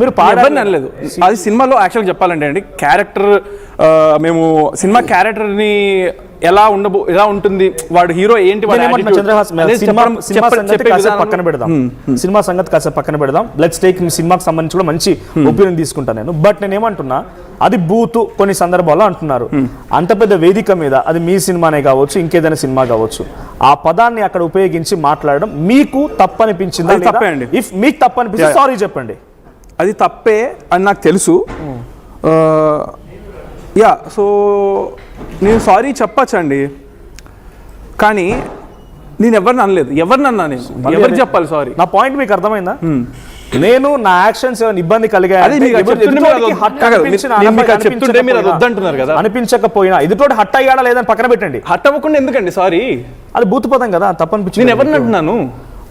మీరు పాడని అనలేదు. అది సినిమాలో యాక్చువల్గా చెప్పాలంటే అండి, క్యారెక్టర్ మేము సినిమా క్యారెక్టర్ని ఎలా ఉంటుంది, వాడు హీరో ఏంటి, పక్కన పెడదాం, సినిమా సంగతి కాసేపు పక్కన పెడదాం. లెట్స్ టేక్ సినిమాకి సంబంధించి కూడా మంచి ఒపీనియన్ తీసుకుంటాను నేను. బట్ నేను ఏమంటున్నా, అది బూతు కొన్ని సందర్భాల్లో అంటున్నారు. అంత పెద్ద వేదిక మీద అది మీ సినిమానే కావచ్చు, ఇంకేదైనా సినిమా కావచ్చు, ఆ పదాన్ని అక్కడ ఉపయోగించి మాట్లాడడం మీకు తప్పనిపించిందా? తప్పండి. ఇఫ్ మీకు తప్పనిపిస్తే సారీ చెప్పండి. అది తప్పే అని నాకు తెలుసు. సో నేను సారీ చెప్పచ్చండి, కానీ నేను ఎవరిని అనలేదు. ఎవరిని అన్నా నేను ఎవరికి చెప్పాలి సారి? నా పాయింట్ మీకు అర్థమైందా? నేను నా యాక్షన్స్ ఇబ్బంది అనిపించకపోయినా ఎదుటోటి హట్ అయ్యాడా లేదని పక్కన పెట్టండి. హట్ అవ్వకుండా ఎందుకండి సారీ? అది బూతు పదం కదా, తప్పనిపించింది. నేను ఎవరిని అంటున్నాను?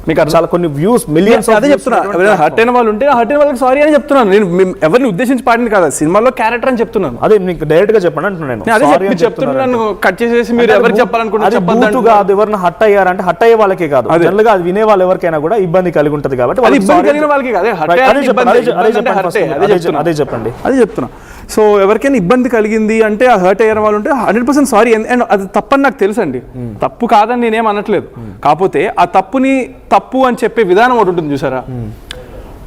మీకు చాలా కొన్ని వ్యూస్ మిలియన్స్ అదే చెప్తున్నా. ఎవరైనా హర్ట్ అయిన వాళ్ళు ఉంటే హర్ట్ అయిన వాళ్ళకి సారీ అని చెప్తున్నాను. నేను ఎవరిని ఉద్దేశించి పాడింది కదా, సినిమాలో క్యారెక్టర్ అని చెప్తున్నాను. అదే మీకు డైరెక్ట్ గా చెప్పండి అంటున్నాను. అదే చెప్తున్నాను, కట్ చేసేసి మీరు ఎవరికి చెప్పాలనుకుంటున్నారు కాదు. ఎవరిని హట్ అయ్యారంటే హట్ అయ్యే వాళ్ళకే కాదు, జనరల్ గా అది వినే వాళ్ళు ఎవరికైనా కూడా ఇబ్బంది కలిగి ఉంటది కాబట్టి అదే చెప్పండి. అదే చెప్తున్నా. సో ఎవరికైనా ఇబ్బంది కలిగింది అంటే ఆ హర్ట్ అయ్యే వాళ్ళు ఉంటే 100% సారీ. అండ్ అది తప్పని నాకు తెలుసు అండి, తప్పు కాదని నేనేం అనట్లేదు. కాకపోతే ఆ తప్పుని తప్పు అని చెప్పే విధానం ఒకటి ఉంటుంది చూసారా,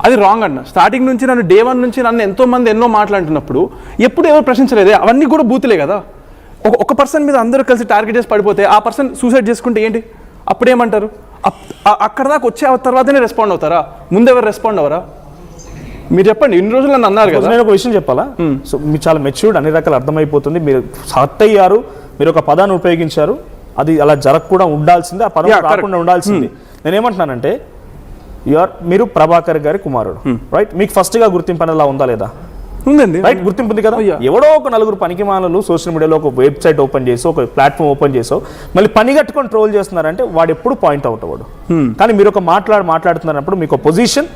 అది రాంగ్ అన్న. స్టార్టింగ్ నుంచి నన్ను డే 1 నుంచి నన్ను ఎంతో మంది ఎన్నో మాట్లాడుతున్నప్పుడు ఎప్పుడు ఎవరు ప్రశ్నించలేదే, అవన్నీ కూడా బూతులే కదా. ఒక పర్సన్ మీద అందరూ కలిసి టార్గెట్ చేసి పడిపోతే ఆ పర్సన్ సూసైడ్ చేసుకుంటే ఏంటి, అప్పుడేమంటారు? అక్కడ దాకా వచ్చే తర్వాతనే రెస్పాండ్ అవుతారా? ముందెవరు రెస్పాండ్ అవరా? మీరు చెప్పండి. ఇన్ని రోజులు నన్ను అన్నారు కదా. నేను ఒక విషయం చెప్పాలా? సో మీరు చాలా మెచ్యూర్డ్, అన్ని రకాలు అర్థమైపోతుంది. మీరు హర్ట్ అయ్యారు, మీరు ఒక పదాన్ని ఉపయోగించారు, అది అలా జరగకుండా ఉండాల్సిందే, ఆ పదం రాకుండా ఉండాల్సింది. నేనేమంటున్నానంటే, మీరు ప్రభాకర్ గారి కుమారుడు, రైట్? మీకు ఫస్ట్ గా గుర్తింపు అనేది ఉందా లేదా? ఉందండి, రైట్, గుర్తింపు ఉంది కదా. ఎవడో ఒక నలుగురు పనికిమాలను సోషల్ మీడియాలో ఒక వెబ్సైట్ ఓపెన్ చేసో, ఒక ప్లాట్ఫామ్ ఓపెన్ చేసో, మళ్ళీ పని కట్టుకొని ట్రోల్ చేస్తున్నారంటే వాడు ఎప్పుడు పాయింట్ అవుట్ అవ్వడు. కానీ మీరు ఒక మాట్లాడుతున్నప్పుడు మీకు పొజిషన్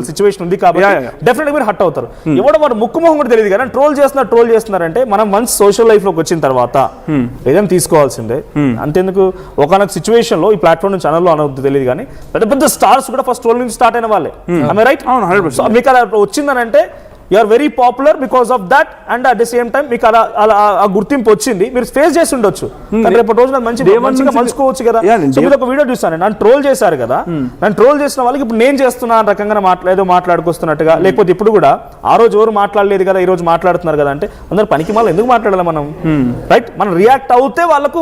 సిచ్యువేషన్ ఉంది కాబట్టి డెఫినెట్ గా మీరు హట్ అవుతారు. ఎవడో వాడు ముక్కు మొహం కూడా తెలియదు కానీ ట్రోల్ చేస్తున్నారంటే మనం వన్స్ సోషల్ లైఫ్ లోకి వచ్చిన తర్వాత ఏదైనా తీసుకోవాల్సిందే. అంతేందుకు ఒకనొక సిచ్యువేషన్ లో ఈ ప్లాట్ఫామ్ నుంచి అనలో అనవద్దు తెలియదు కానీ పెద్ద పెద్ద స్టార్స్ కూడా ఫస్ట్ ట్రోల్ నుంచి స్టార్ట్ అయిన వాళ్ళే. రైట్? మీకు అలా వచ్చిందనంటే you are very popular because of that, and at the same time మీకు అలా ఆ గుర్తింపు వచ్చింది, మీరు ఫేస్ చేసి ఉండొచ్చు. రేపటి రోజున మంచిగా మలుచుకోవచ్చు కదా. మీరు ఒక వీడియో చూస్తాను, నన్ను ట్రోల్ చేశారు కదా, నన్ను ట్రోల్ చేసిన వాళ్ళకి ఇప్పుడు నేను చేస్తున్నా రకంగా ఏదో మాట్లాడుకొస్తున్నట్టుగా, లేకపోతే ఇప్పుడు కూడా ఆ రోజు ఎవరు మాట్లాడలేదు కదా ఈ రోజు మాట్లాడుతున్నారు కదా అంటే అందరు పనికి మళ్ళీ ఎందుకు మాట్లాడాలి మనం? రైట్? మనం రియాక్ట్ అవుతే వాళ్ళకు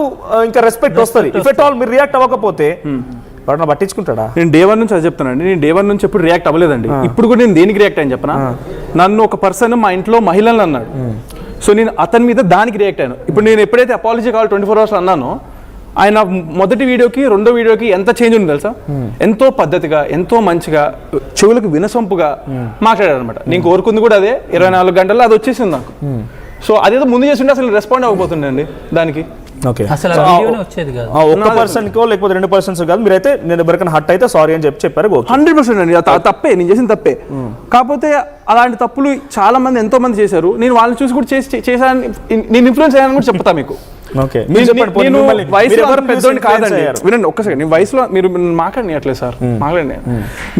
ఇంకా రెస్పెక్ట్ వస్తుంది. ఇఫ్ ఎట్ ఆల్ మీరు రియాక్ట్ అవ్వకపోతే వాడు పట్టించుకుంటాడా? నేను డే 1 నుంచి అది చెప్తానండి. నేను డే 1 నుంచి ఎప్పుడు రియాక్ట్ అవ్వలేదండి. ఇప్పుడు కూడా నేను దేనికి రియాక్ట్ అయ్యాను చెప్పనా? నన్ను ఒక పర్సన్ మా ఇంట్లో మహిళలు అన్నాడు, సో నేను అతని మీద దానికి రియాక్ట్ అయ్యాను. ఇప్పుడు నేను ఎప్పుడైతే అపాలజీ కావాలి 24 hours అన్నానో, ఆయన మొదటి వీడియోకి రెండో వీడియోకి ఎంత చేంజ్ ఉంది తెలుసా? ఎంతో పద్ధతిగా, ఎంతో మంచిగా, చెవులకు వినసొంపుగా మాట్లాడారు అనమాట. నేను కోరుకుంది కూడా అదే. 24 గంటల్లో అది వచ్చేసింది నాకు. సో అదేదో ముందు చేస్తుంటే అసలు రెస్పాండ్ అవ్వబోతుండే అండి దానికి. ఒక్క పర్సన్ కో లేకపోతే 2 persons కాదు, మీరైతే నేను ఎవరికైనా హట్ అయితే సారీ అని చెప్పారు. 100% అండి, తప్పే, నేను చేసిన తప్పే. కాకపోతే అలాంటి తప్పులు చాలా మంది ఎంతో మంది చేశారు. నేను వాళ్ళని చూసి కూడా చేశాను, నేను ఇన్ఫ్లుయెన్స్ అయ్యాను కూడా చెప్తా మీకు. నేను వయసులో పెద్దోడిని కాదండి. వినండి ఒక్క సెకండ్. నేను వయసులో మీరు మాట్లాడినట్లేదు సార్, మాట్లాడి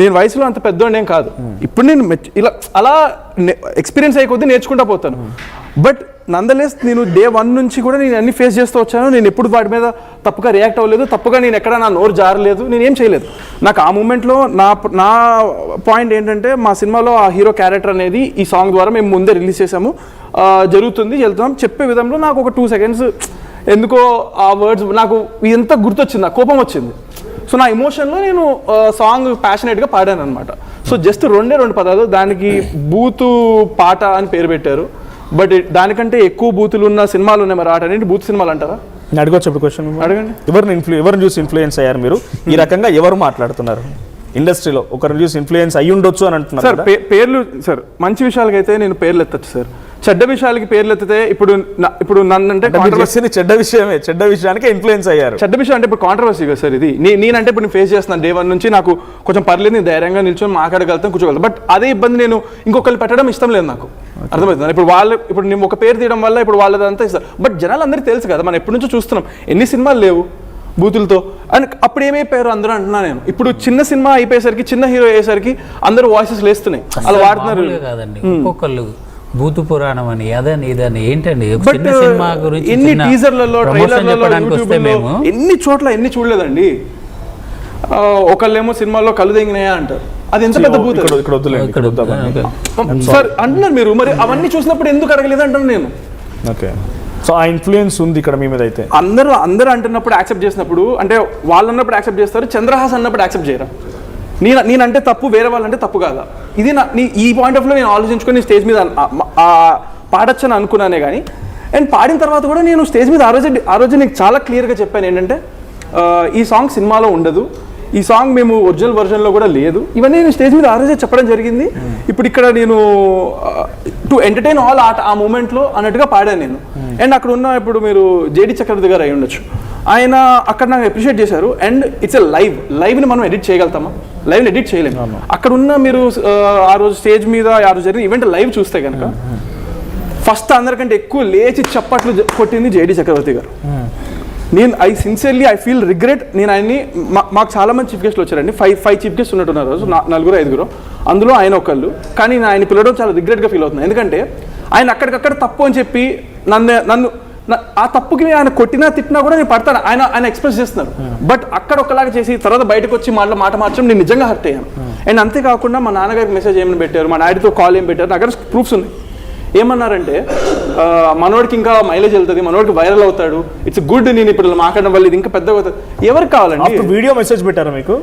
నేను వయసులో అంత పెద్దోడిని ఏం కాదు. ఇప్పుడు నేను ఇలా అలా ఎక్స్పీరియన్స్ అయ్యే కొద్దీ నేర్చుకుంటా పోతాను. బట్ నందలెస్ నేను డే 1 నుంచి కూడా నేను అన్ని ఫేస్ చేస్తూ వచ్చాను. నేను ఎప్పుడు వాటి మీద తప్పుగా రియాక్ట్ అవ్వలేదు, తప్పుగా నేను ఎక్కడ నా నోరు జారలేదు, నేను ఏం చేయలేదు. నాకు ఆ మూమెంట్లో నా పాయింట్ ఏంటంటే, మా సినిమాలో ఆ హీరో క్యారెక్టర్ అనేది ఈ సాంగ్ ద్వారా మేము ముందే రిలీజ్ చేసాము, జరుగుతుంది వెళ్తున్నాం చెప్పే విధంలో నాకు ఒక 2 seconds ఎందుకో ఆ వర్డ్స్ నాకు ఎంత గుర్తొచ్చింది, నాకు కోపం వచ్చింది. సో నా ఎమోషన్లో నేను సాంగ్ ప్యాషనేట్గా పాడాను అనమాట. సో జస్ట్ 2 పదాలు, దానికి బూతు పాట అని పేరు పెట్టారు. బట్ దానికంటే ఎక్కువ బూతులు ఉన్న సినిమాలు ఉన్నాయి. మరి ఆటనేది బూత్ సినిమాలు అంటారా? నేను అడగొచ్చు ఇప్పుడు క్వశ్చన్, అడగండి. ఎవరిని చూసి ఇన్ఫ్లుయెన్స్ అయ్యారు మీరు? ఈ రకంగా ఎవరు మాట్లాడుతున్నారు ఇండస్ట్రీలో? ఒకరిని చూసి ఇన్ఫ్లుయెన్స్ అయ్యి ఉండొచ్చు అని అంటున్నారు సార్. పేర్లు సార్, మంచి విషయాలకైతే నేను పేర్లు ఎత్తచ్చు సార్, చెడ్డ విషయాలకి పేర్లు ఎత్తితే ఇప్పుడు నన్ను అంటే చెడ్డ విషయానికి ఇన్ఫ్లుయెన్స్ అయ్యారు. చెడ్డ విషయం అంటే ఇప్పుడు కాంట్రవర్సీ కదా సార్ ఇది. నేనంటే ఇప్పుడు నేను ఫేస్ చేస్తున్నాను డే 1 నుంచి, నాకు కొంచెం పర్లేదు, నేను ధైర్యంగా నిల్చొని మాట్లాడగలుగుతాను, కూర్చోగలుగుతాను. బట్ అదే ఇబ్బంది నేను ఇంకొకరిని పెట్టడం ఇష్టం లేదు నాకు. అర్థమవుతుంది? ఇప్పుడు నేను ఒక పేరు తీయడం వల్ల ఇప్పుడు వాళ్ళదంతా ఇస్తారు. బట్ జనాలు అందరికీ తెలుసు కదా, మనం ఎప్పటి నుంచో చూస్తున్నాం. ఎన్ని సినిమాలు లేవు, బూతులతో. అండ్ అప్పుడు ఏమైపోయారు అందరూ అంటున్నా నేను. ఇప్పుడు చిన్న సినిమా అయిపోయేసరికి, చిన్న హీరో అయ్యేసరికి అందరూ వాయిసెస్ లేస్తున్నాయి, అలా వాడుతున్నారు కాదండి. ఒక్కొక్కళ్ళు భూత పురాణం అని అదని ఇదని ఏంటండి. బట్ ఎన్ని టీజర్లలో, ట్రైలర్లలో, యూట్యూబ్లో ఎన్ని చోట్ల ఎన్ని చూడలేదండి. ఒకళ్ళేమో సినిమాల్లో కళ్ళు తెంగినాయా అంటారు, అది ఎంత పెద్ద భూత సార్ అంటున్నారు మీరు. మరి అవన్నీ చూసినప్పుడు ఎందుకు అడగలేదు అంటాను నేను. ఓకే, సో ఆ ఇన్ఫ్లుయెన్స్ ఉంది ఇక్కడ మీ మీద అయితే. అందరూ అంటున్నప్పుడు యాక్సెప్ట్ చేసినప్పుడు, అంటే వాళ్ళు అన్నప్పుడు యాక్సెప్ట్ చేస్తారు, చంద్రహాస్ అన్నప్పుడు యాక్సెప్ట్ చేయరా? నేనంటే తప్పు, వేరే వాళ్ళంటే తప్పు కాదా? ఇది ఈ పాయింట్ ఆఫ్ లో నేను ఆలోచించుకొని స్టేజ్ మీద పాడొచ్చని అనుకున్నానే కానీ. అండ్ పాడిన తర్వాత కూడా నేను స్టేజ్ మీద ఆ రోజు నీకు చాలా క్లియర్గా చెప్పాను ఏంటంటే, ఈ సాంగ్ సినిమాలో ఉండదు, ఈ సాంగ్ మేము ఒరిజినల్ వర్జన్లో కూడా లేదు. ఇవన్నీ నేను స్టేజ్ మీద ఆ రోజే చెప్పడం జరిగింది. ఇప్పుడు ఇక్కడ నేను టు ఎంటర్టైన్ ఆల్ ఆ మూమెంట్లో అన్నట్టుగా పాడాను నేను. అండ్ అక్కడ ఉన్న ఇప్పుడు మీరు జేడి చక్రవర్తి గారు అయి ఉండొచ్చు, ఆయన అక్కడ నాకు అప్రిషియేట్ చేశారు. అండ్ ఇట్స్ ఎ లైవ్ని మనం ఎడిట్ చేయగలుగుతామా? లైవ్ని ఎడిట్ చేయలేము. అక్కడ ఉన్న మీరు ఆ రోజు స్టేజ్ మీద ఆ రోజు జరిగిన ఈవెంట్ లైవ్ చూస్తే కనుక ఫస్ట్ అందరికంటే ఎక్కువ లేచి చప్పట్లు కొట్టింది జేడి చక్రవర్తి గారు. నేను సిన్సియర్లీ ఫీల్ రిగ్రెట్. నేను ఆయన్ని, మాకు చాలా మంది చీఫ్ గెస్ట్లు వచ్చారండి, ఫైవ్ చీఫ్ గెస్ట్ ఉన్నట్టున్నారు రోజు, 4-5, అందులో ఆయన ఒకళ్ళు. కానీ నేను ఆయన పిలవడం చాలా రిగ్రెట్గా ఫీల్ అవుతున్నాను. ఎందుకంటే ఆయన అక్కడికక్కడ తప్పు అని చెప్పి నన్ను ఆ తప్పుకి ఆయన కొట్టినా తిట్టినా కూడా నేను పడతాను, ఆయన ఎక్స్ప్రెస్ చేస్తున్నారు. బట్ అక్కడ ఒకలాగా చేసి తర్వాత బయటకు వచ్చి మాట మార్చడం నేను నిజంగా హర్ట్ అయ్యాను. అండ్ అంతేకాకుండా మా నాన్నగారికి మెసేజ్ ఏమైనా పెట్టారు, మా డాడీతో కాల్ ఏం పెట్టారు, నా దగ్గర ప్రూఫ్స్ ఉన్నాయి. ఏమన్నారంటే, మనోడికి ఇంకా మైలేజ్ వెళ్తుంది, మనోడికి వైరల్ అవుతాడు, ఇట్స్ గుడ్, నేను ఇప్పుడు మాట్లాడడం వల్ల ఇది ఇంకా పెద్దగా అవుతుంది. ఎవరికి కావాలండి? వీడియో మెసేజ్ పెట్టారా మీకు?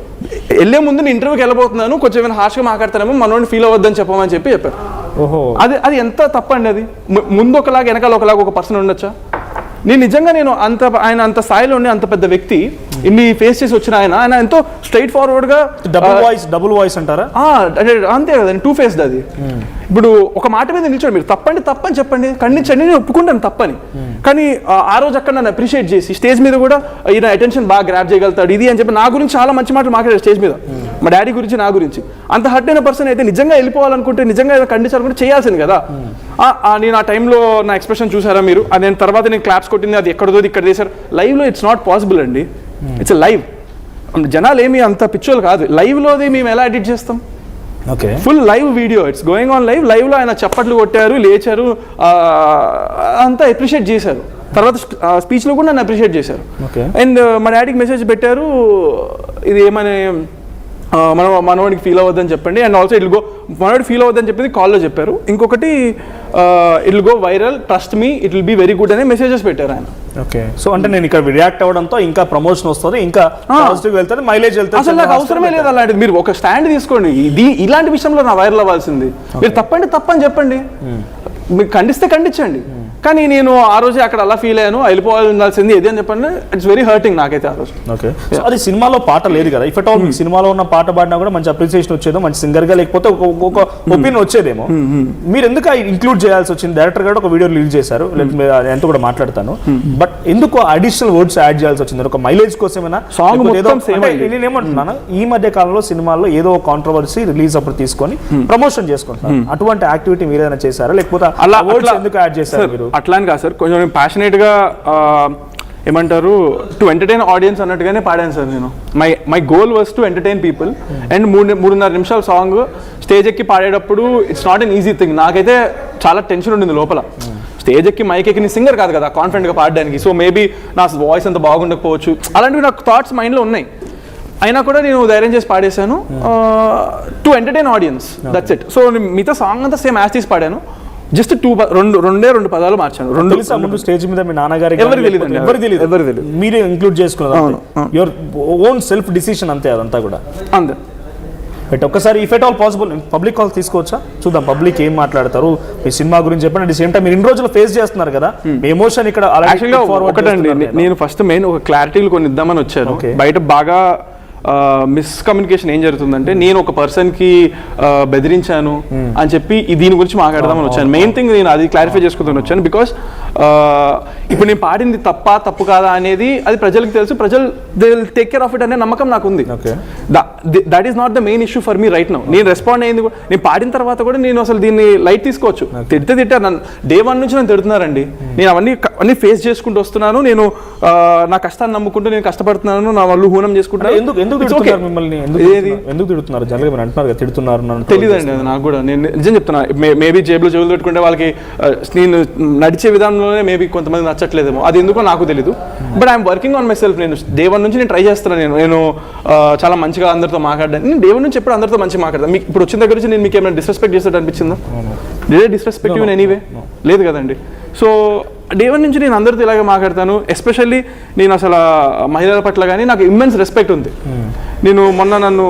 వెళ్ళే ముందు నేను ఇంటర్వ్యూకి వెళ్ళబోతున్నాను, కొంచెం ఏమైనా హార్ష్గా మాట్లాడతానేమో, మనోడిని ఫీల్ అవ్వద్దని చెప్పమని చెప్పారు. ఓహో, అది ఎంత తప్పండి. అది ముందు ఒకలాగా వెనకాల ఒకలాగా ఒక పర్సన్ ఉండొచ్చా? నేను ఆయన అంత స్థాయిలో ఉండి, అంత పెద్ద వ్యక్తి, ఇన్ని ఫేస్ చేసి వచ్చిన ఆయన ఎంతో స్ట్రైట్ ఫార్వర్డ్ గా. డబుల్ వాయిస్ అంటారా? అంతే కదండి, 2 ఫేస్డ్ అది. ఇప్పుడు ఒక మాట మీద నిల్చోండి, మీరు తప్పని చెప్పండి, ఖండించండి, నేను ఒప్పుకుంటాను తప్పని. కానీ ఆ రోజు అక్కడ నన్ను అప్రిషియేట్ చేసి స్టేజ్ మీద కూడా ఈయన అటెన్షన్ బాగా గ్రాప్ చేయగలుగుతాడు ఇది అని చెప్పి నా గురించి చాలా మంచి మాటలు మాట్లాడారు స్టేజ్ మీద, మా డాడీ గురించి, నా గురించి. అంత హర్ట్ అయిన పర్సన్ అయితే నిజంగా వెళ్ళిపోవాలనుకుంటే, నిజంగా ఏదో ఖండించాలనుకుంటే చేయాల్సింది కదా. నేను ఆ టైంలో నా ఎక్స్ప్రెషన్ చూసారా మీరు? నేను తర్వాత నేను క్లాప్స్ కొట్టింది, అది ఎక్కడదో ఇక్కడ చేశారు. లైవ్లో ఇట్స్ నాట్ పాసిబుల్ అండి, ఇట్స్ లైవ్. జనాలు ఏమి అంత పిచ్చోళ్ళు కాదు. లైవ్లోది మేము ఎలా ఎడిట్ చేస్తాం? Okay, full live video, it's going on లైవ్లో ఆయన చప్పట్లు కొట్టారు, లేచారు, అంతా అప్రిషియేట్ చేశారు. తర్వాత స్పీచ్లో కూడా నన్ను అప్రిషియేట్ చేశారు. అండ్ మా డాడీకి మెసేజ్ పెట్టారు, ఇది ఏమని మనవాడికి ఫీల్ అవ్వద్దని చెప్పండి. అండ్ ఆల్సో మనవాడికి ఫీల్ అవ్వద్దని చెప్పింది కాల్లో చెప్పారు. ఇంకొకటి it will go viral, trust me, it will be very good అనే మెసేజెస్ పెట్టారు ఆయన. ఓకే, సో అంటే నేను ఇక్కడ రియాక్ట్ అవ్వడంతో ఇంకా ప్రమోషన్ వస్తుంది, ఇంకా పాజిటివ్ వెళ్తుంది, మైలేజ్ వెళ్తుంది. అసలు నాకు అవసరమే లేదు అలాంటిది. మీరు ఒక స్టాండ్ తీసుకోండి, ఇలాంటి విషయంలో నా వైరల్ అవ్వాల్సింది. మీరు తప్పని చెప్పండి, మీరు ఖండిస్తే ఖండించండి. కానీ నేను ఆ రోజే అక్కడ అలా ఫీల్ అయ్యాను, వెళ్ళిపోవాల్సింది ఏది అని చెప్పండి. ఇట్స్ వెరీ హర్టింగ్ నాకైతే ఆ రోజు. ఓకే, అది సినిమాలో పాట లేదు కదా, ఇఫ్ అట్ ఆల్ సినిమాలో ఉన్న పాట పాడినా కూడా మంచి అప్రిసియేషన్ వచ్చేదో, మంచి సింగర్ గా, లేకపోతే ఒక ఒపీనియన్ వచ్చేదేమో. మీరు ఎందుకు ఇంక్లూడ్ చేయాల్సి వచ్చింది? డైరెక్టర్ గారు ఒక వీడియో రిలీజ్ చేశారు, ఎంత కూడా మాట్లాడతాను, బట్ ఎందుకు అడిషనల్ వర్డ్స్ యాడ్ చేయాల్సి వచ్చింది? ఒక మైలేజ్ కోసమేనా? సాంగ్ నేనేమంటున్నాను, ఈ మధ్య కాలంలో సినిమాల్లో ఏదో కాంట్రవర్సీ రిలీజ్ అప్పుడు తీసుకొని ప్రమోషన్ చేసుకుంటున్నారు, అటువంటి యాక్టివిటీ మీరు ఏదైనా చేశారా? లేకపోతే అలా వర్డ్స్ ఎందుకు యాడ్ చేశారు మీరు? అట్లా అని కాదు సార్, కొంచెం ప్యాషనేట్గా ఏమంటారు, టు ఎంటర్టైన్ ఆడియన్స్ అన్నట్టుగానే పాడాను సార్ నేను. My goal was to entertain people. And 3.5 నిమిషాల సాంగ్ స్టేజ్ ఎక్కి పాడేటప్పుడు it's not an easy thing. నాకైతే చాలా టెన్షన్ ఉండింది లోపల. స్టేజ్ ఎక్కి మైక్ ఎక్కి నేను సింగర్ కాదు కదా కాన్ఫిడెంట్గా పాడడానికి. సో మేబీ నా వాయిస్ అంత బాగుండకపోవచ్చు, అలాంటివి నాకు థాట్స్ మైండ్లో ఉన్నాయి. అయినా కూడా నేను ధైర్యం చేసి పాడేశాను, to entertain audience, that's it. So మిగతా సాంగ్ అంతా సేమ్ యాజ్ తీసి పాడాను, జస్ట్ 2 పదాలు మార్చాను. ముందు స్టేజ్ మీద మీ నాన్నగారికి ఎవరు తెలియదు, మీరే ఇంక్లూడ్ చేసుకున్నారు, యువర్ ఓన్ సెల్ఫ్ డిసిషన్ అంతే, అదంతా కూడా అంతే. బట్ ఒక్కసారి if at all possible public call తీసుకోవచ్చా? చూద్దాం పబ్లిక్ ఏం మాట్లాడతారు మీ సినిమా గురించి చెప్పండి. అట్ ది సేమ్ టైం మీరు ఇన్ని రోజులు ఫేస్ చేస్తున్నారు కదా, మీ ఎమోషన్ ఇక్కడ ఒకటండి. నేను ఫస్ట్ మెయిన్ ఒక క్లారిటీలు కొన్ని ఇద్దామని వచ్చాను. బయట బాగా మిస్కమ్యూనికేషన్ ఏం జరుగుతుందంటే, నేను ఒక పర్సన్కి బెదిరించాను అని చెప్పి దీని గురించి మాట్లాడదామని వచ్చాను. మెయిన్ థింగ్ నేను అది క్లారిఫై చేసుకుంటాను వచ్చాను. బికాస్ ఇప్పుడు నేను పాడింది తప్పు కాదా అనేది అది ప్రజలకు తెలుసు, ప్రజలు they will take care of it అనే నమ్మకం నాకు ఉంది. That is not the main issue for me right now. నేను రెస్పాండ్ అయ్యింది, నేను పాడిన తర్వాత కూడా నేను అసలు దీన్ని లైట్ తీసుకోవచ్చు. తిట్టారు నన్ను, డే 1 నుంచి నన్ను తిడుతున్నారండి. నేను అవన్నీ ఫేస్ చేసుకుంటూ వస్తున్నాను. నేను నా కష్టాన్ని నమ్ముకుంటూ నేను కష్టపడుతున్నాను, నా వాళ్ళు హూనం చేసుకుంటున్నాను. తెలియదండి అది నాకు కూడా. నేను నిజం చెప్తున్నా, మేబీ జేబులో చెవులు పెట్టుకుంటే వాళ్ళకి నేను నడిచే విధానంలోనే మేబీ కొంతమంది నచ్చట్లేదేమో, అది ఎందుకో నాకు తెలీదు. But I'm working on my self. నేను డే 1 నుంచి నేను ట్రై చేస్తున్నాను. నేను చాలా మంచిగా అందరితో మాట్లాడాను. నేను డే 1 నుంచి ఎప్పుడు అందరితో మంచిగా మాట్లాడతాను. మీకు ఇప్పుడు వచ్చిన దగ్గర నుంచి నేను మీకు ఏమైనా డిస్రెస్పెక్ట్ చేసేది అనిపించిందా? డిస్రెస్పెక్ట్ ఇన్ ఎనీవే లేదు కదండి. సో డే 1 నుంచి నేను అందరితో ఇలాగే మాట్లాడతాను. ఎస్పెషల్లీ నేను అసలు మహిళల పట్ల కానీ నాకు ఇమ్మెన్స్ రెస్పెక్ట్ ఉంది. నేను మొన్న నన్ను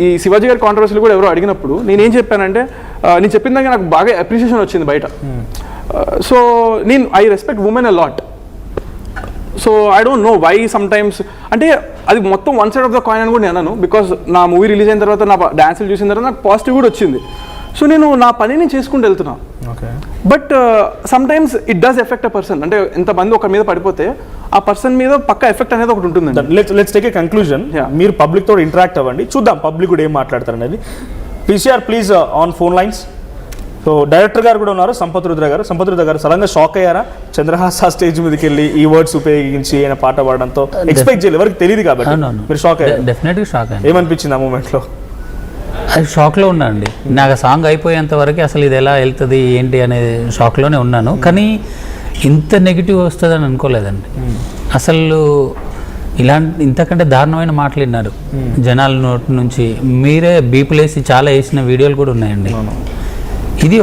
ఈ శివాజీ గారి కాంట్రవర్సీలు కూడా ఎవరో అడిగినప్పుడు నేనేం చెప్పానంటే, నేను చెప్పిన దాకా నాకు బాగా అప్రిషియేషన్ వచ్చింది బయట. సో నేను I respect women a lot. So I don't know why sometimes, అంటే అది మొత్తం one side of the coin అని కూడా నేను అన్నాను. బికాస్ నా మూవీ రిలీజ్ అయిన తర్వాత, నా డాన్సులు చూసిన తర్వాత నాకు పాజిటివ్ కూడా వచ్చింది. సో నేను నా పనిని చేసుకుంటూ వెళ్తున్నా. But sometimes it does effect a person. అంటే ఎంతమంది ఒక మీద పడిపోతే ఆ పర్సన్ మీద పక్క ఎఫెక్ట్ అనేది ఒకటి ఉంటుంది. Let's take a conclusion. మీరు పబ్లిక్ తోటి ఇంటరాక్ట్ అవ్వండి, చూద్దాం పబ్లిక్ కూడా ఏం మాట్లాడతారు అనేది. PCR please on phone lines. So director గారు కూడా ఉన్నారు, సంపత్ రుద్ర గారు. సంపత్ రుద్ర గారు సడన్గా షాక్ అయ్యారా చంద్రహాస స్టేజ్ మీదకి వెళ్ళి ఈ వర్డ్స్ ఉపయోగించి ఆయన పాట పాడడంతో? ఎక్స్పెక్ట్ చేయలేదు, ఎవరికి తెలియదు కాబట్టి మీరు షాక్ అయ్యారు. డెఫినెట్గా షాక్ అయ్యాను. ఏమనిపించింది ఆ మూమెంట్లో? అది షాక్లో ఉన్నానండి. నాకు సాంగ్ అయిపోయేంత వరకు అసలు ఇది ఎలా వెళ్తుంది ఏంటి అనే షాక్లోనే ఉన్నాను. కానీ ఇంత నెగిటివ్ వస్తుందని అనుకోలేదండి అసలు. ఇంతకంటే దారుణమైన మాటలు విన్నారు జనాల నోటి నుంచి. మీరే బీపులేసి చాలా వేసిన వీడియోలు కూడా ఉన్నాయండి. ఇది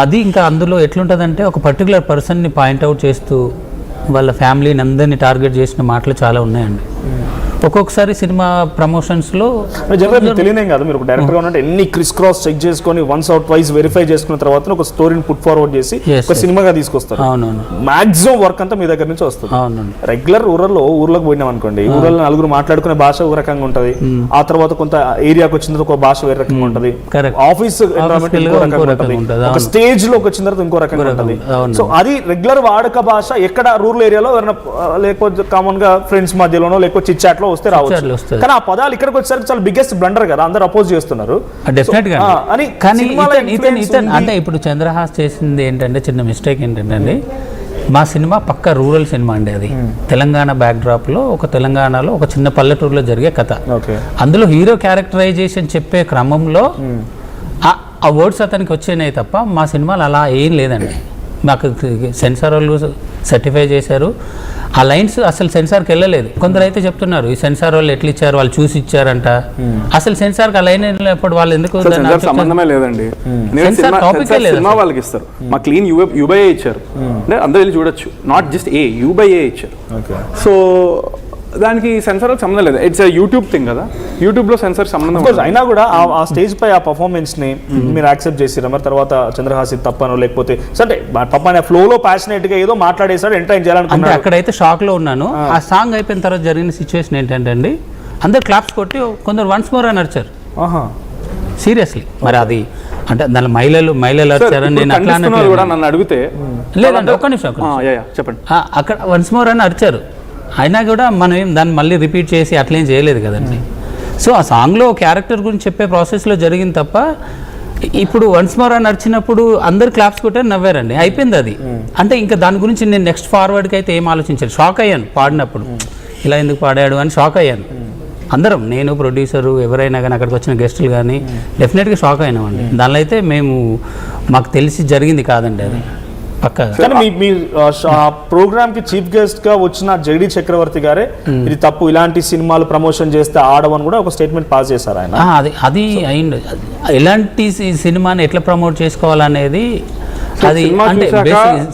అది ఇంకా అందులో ఎట్లుంటుందంటే, ఒక పర్టికులర్ పర్సన్ని పాయింట్అవుట్ చేస్తూ వాళ్ళ ఫ్యామిలీని అందరినీ టార్గెట్ చేసిన మాటలు చాలా ఉన్నాయండి. ఒక్కొక్కసారి సినిమా ప్రమోషన్స్లో తెలియదేం కాదు, మీరు ఒక డైరెక్టర్గా ఉన్నట్టు ఎన్ని క్రిస్ క్రాస్ చెక్ చేసుకొని వన్స్ అవుట్ వైజ్ వెరిఫై చేసుకున్న తర్వాత ఒక స్టోరీని పుట్ ఫార్వర్డ్ చేసి ఒక సినిమాగా తీసుకొస్తారు. అవునవును, మాక్సిమం వర్క్ అంతా మీ దగ్గర నుంచి వస్తుంది. అవునండి. రెగ్యులర్ ఊర్లోకి పోయినాం అనుకోండి, ఊర్లో నలుగురు మాట్లాడుకునే భాష ఒక రకంగా ఉంటుంది. ఆ తర్వాత కొంత ఏరియాకి వచ్చిన తర్వాత ఒక భాష వేరే రకంగా ఉంటుంది. ఆఫీస్ ఎన్విరాన్మెంట్ ఇంకో రకంగా ఉంటుంది. ఒక స్టేజ్ లోకి వచ్చిన తర్వాత ఇంకో రకంగా ఉంటుంది. సో అది రెగ్యులర్ వాడుక భాష ఎక్కడ రూరల్ ఏరియాలో ఎవరైనా లేకపోతే కామన్ గా ఫ్రెండ్స్ మధ్యలోనో లేకపోతే చిట్ చాట్ లో వస్తే రావచ్చు. కానీ ఆ పదాలు ఇక్కడికి వచ్చేసరికి చాలా బిగ్గెస్ట్ బ్లండర్ కదా, అందరూ అపోజ్ చేస్తున్నారు. కానీ అంటే ఇప్పుడు చంద్రహాస్ చేసింది ఏంటంటే, చిన్న మిస్టేక్ ఏంటంటే, మా సినిమా పక్క రూరల్ సినిమా అండి. అది తెలంగాణ బ్యాక్డ్రాప్ లో, ఒక తెలంగాణలో ఒక చిన్న పల్లెటూరులో జరిగే కథ. అందులో హీరో క్యారెక్టరైజేషన్ చెప్పే క్రమంలో ఆ వర్డ్స్ అతనికి వచ్చినాయి తప్ప మా సినిమాలు అలా ఏం లేదండి. మాకు సెన్సార్ వాళ్ళు సర్టిఫై చేశారు. ఆ లైన్స్ అసలు సెన్సార్కి వెళ్ళలేదు. కొందరు అయితే చెప్తున్నారు ఈ సెన్సార్ వాళ్ళు ఎట్లా ఇచ్చారు, వాళ్ళు చూసి ఇచ్చారంట. అసలు సెన్సార్కి ఆ లైన్ వెళ్ళినప్పుడు వాళ్ళు ఎందుకు సంబంధమే లేదండి. సినిమా వాళ్ళకి ఇస్తారు, మా క్లీన్ U/A ఇచ్చారు అంటే అందరూ వెళ్ళి చూడొచ్చు. నాట్ జస్ట్ U/A ఇచ్చారు. సో దానికి సెన్సార్ సంబంధం లేదు. ఇట్స్ యూట్యూబ్ థింగ్ కదా, యూట్యూబ్ లో సెన్సార్ సంబంధం. అయినా కూడా ఆ స్టేజ్ పై ఆ పర్ఫార్మెన్స్ ని మీరు యాక్సెప్ట్ చేసిరా? మరి తర్వాత చంద్రహాస్ తప్పనో లేకపోతే అంటే తప్ప ఫ్లో లో ప్యాషనేట్ గా ఏదో మాట్లాడేసాడు, ఎంటర్టైన్ చేయాలనుకున్నాడు. అక్కడైతే షాక్ లో ఉన్నాను. ఆ సాంగ్ అయిపోయిన తర్వాత జరిగిన సిచ్యువేషన్ ఏంటంటే అండి, అందరు క్లాప్స్ కొట్టి కొందరు వన్స్ మోర్ అని అరిచారు సీరియస్లీ. మరి అది అంటే దాని మహిళలు అరిచారని నేను అట్లా నన్ను అడిగితే లేదంటే ఒక్క నిమిషం చెప్పండి, అక్కడ వన్స్ మోర్ అని అరిచారు. అయినా కూడా మనం ఏం దాన్ని మళ్ళీ రిపీట్ చేసి అట్లేం చేయలేదు కదండి. సో ఆ సాంగ్లో క్యారెక్టర్ గురించి చెప్పే ప్రాసెస్లో జరిగింది తప్ప, ఇప్పుడు వన్స్ మోర్ అని నడిచినప్పుడు అందరు క్లాప్స్ కొట్టారు, నవ్వారండి, అయిపోయింది అది. అంటే ఇంకా దాని గురించి నేను నెక్స్ట్ ఫార్వర్డ్కి అయితే ఏం ఆలోచించాను. షాక్ అయ్యాను పాడినప్పుడు, ఇలా ఎందుకు పాడాడు అని షాక్ అయ్యాను. అందరం, నేను ప్రొడ్యూసరు ఎవరైనా కానీ అక్కడికి వచ్చిన గెస్టులు కానీ డెఫినెట్గా షాక్ అయినామండి. దానిలో అయితే మాకు తెలిసి జరిగింది కాదండి అది పక్కా. కానీ మీ ప్రోగ్రామ్ కి చీఫ్ గెస్ట్ గా వచ్చిన జగడి చక్రవర్తి గారే ఇది తప్పు, ఇలాంటి సినిమాలు ప్రమోషన్ చేస్తే ఆడవని కూడా ఒక స్టేట్మెంట్ పాస్ చేశారు ఆయన. అది అయింది. ఎలాంటి సినిమాని ఎట్లా ప్రమోట్ చేసుకోవాలనేది అది అంటే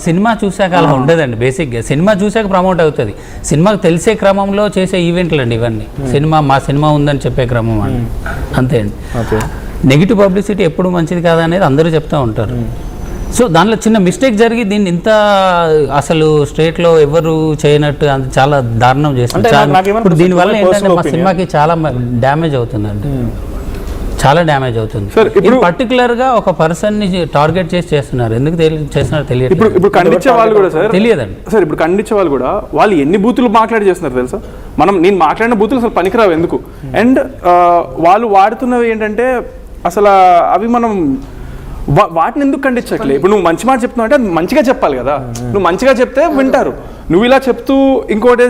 సినిమా చూసాక అలా ఉండదండి. బేసిక్గా సినిమా చూసాక ప్రమోట్ అవుతుంది. సినిమాకు తెలిసే క్రమంలో చేసే ఈవెంట్లు అండి ఇవన్నీ. మా సినిమా ఉందని చెప్పే క్రమం అండి, అంతే అండి. నెగిటివ్ పబ్లిసిటీ ఎప్పుడు మంచిది కాదనేది అందరూ చెప్తూ ఉంటారు. సో దానిలో చిన్న మిస్టేక్ జరిగి దీన్ని ఇంత అసలు స్టేట్లో ఎవరు చేయనట్టు అంత చాలా దారుణం చేస్తారు. దీనివల్ల ఏంటంటే మా సినిమాకి చాలా డ్యామేజ్ అవుతుందండి. చాలా డ్యామేజ్ అవుతుంది. ఇప్పుడు పర్టికులర్ గా ఒక పర్సన్ ని టార్గెట్ చేసి చేస్తున్నారు. ఎందుకు చేస్తున్నారు తెలియదు. ఇప్పుడు ఖండించే వాళ్ళు కూడా సార్ తెలియదండి సార్. ఇప్పుడు ఖండించే వాళ్ళు కూడా వాళ్ళు ఎన్ని బూతులు మాట్లాడి చేస్తున్నారు తెలుసా? నేను మాట్లాడిన బూతులు అసలు పనికిరావు ఎందుకు. అండ్ వాళ్ళు వాడుతున్నవి ఏంటంటే అసలు అవి మనం వాటిని ఎందుకు ఖండించట్లే? ఇప్పుడు నువ్వు మంచి మాట చెప్తున్నావు అంటే మంచిగా చెప్పాలి కదా. నువ్వు మంచిగా చెప్తే వింటారు. నువ్వు ఇలా చెప్తూ ఇంకోటి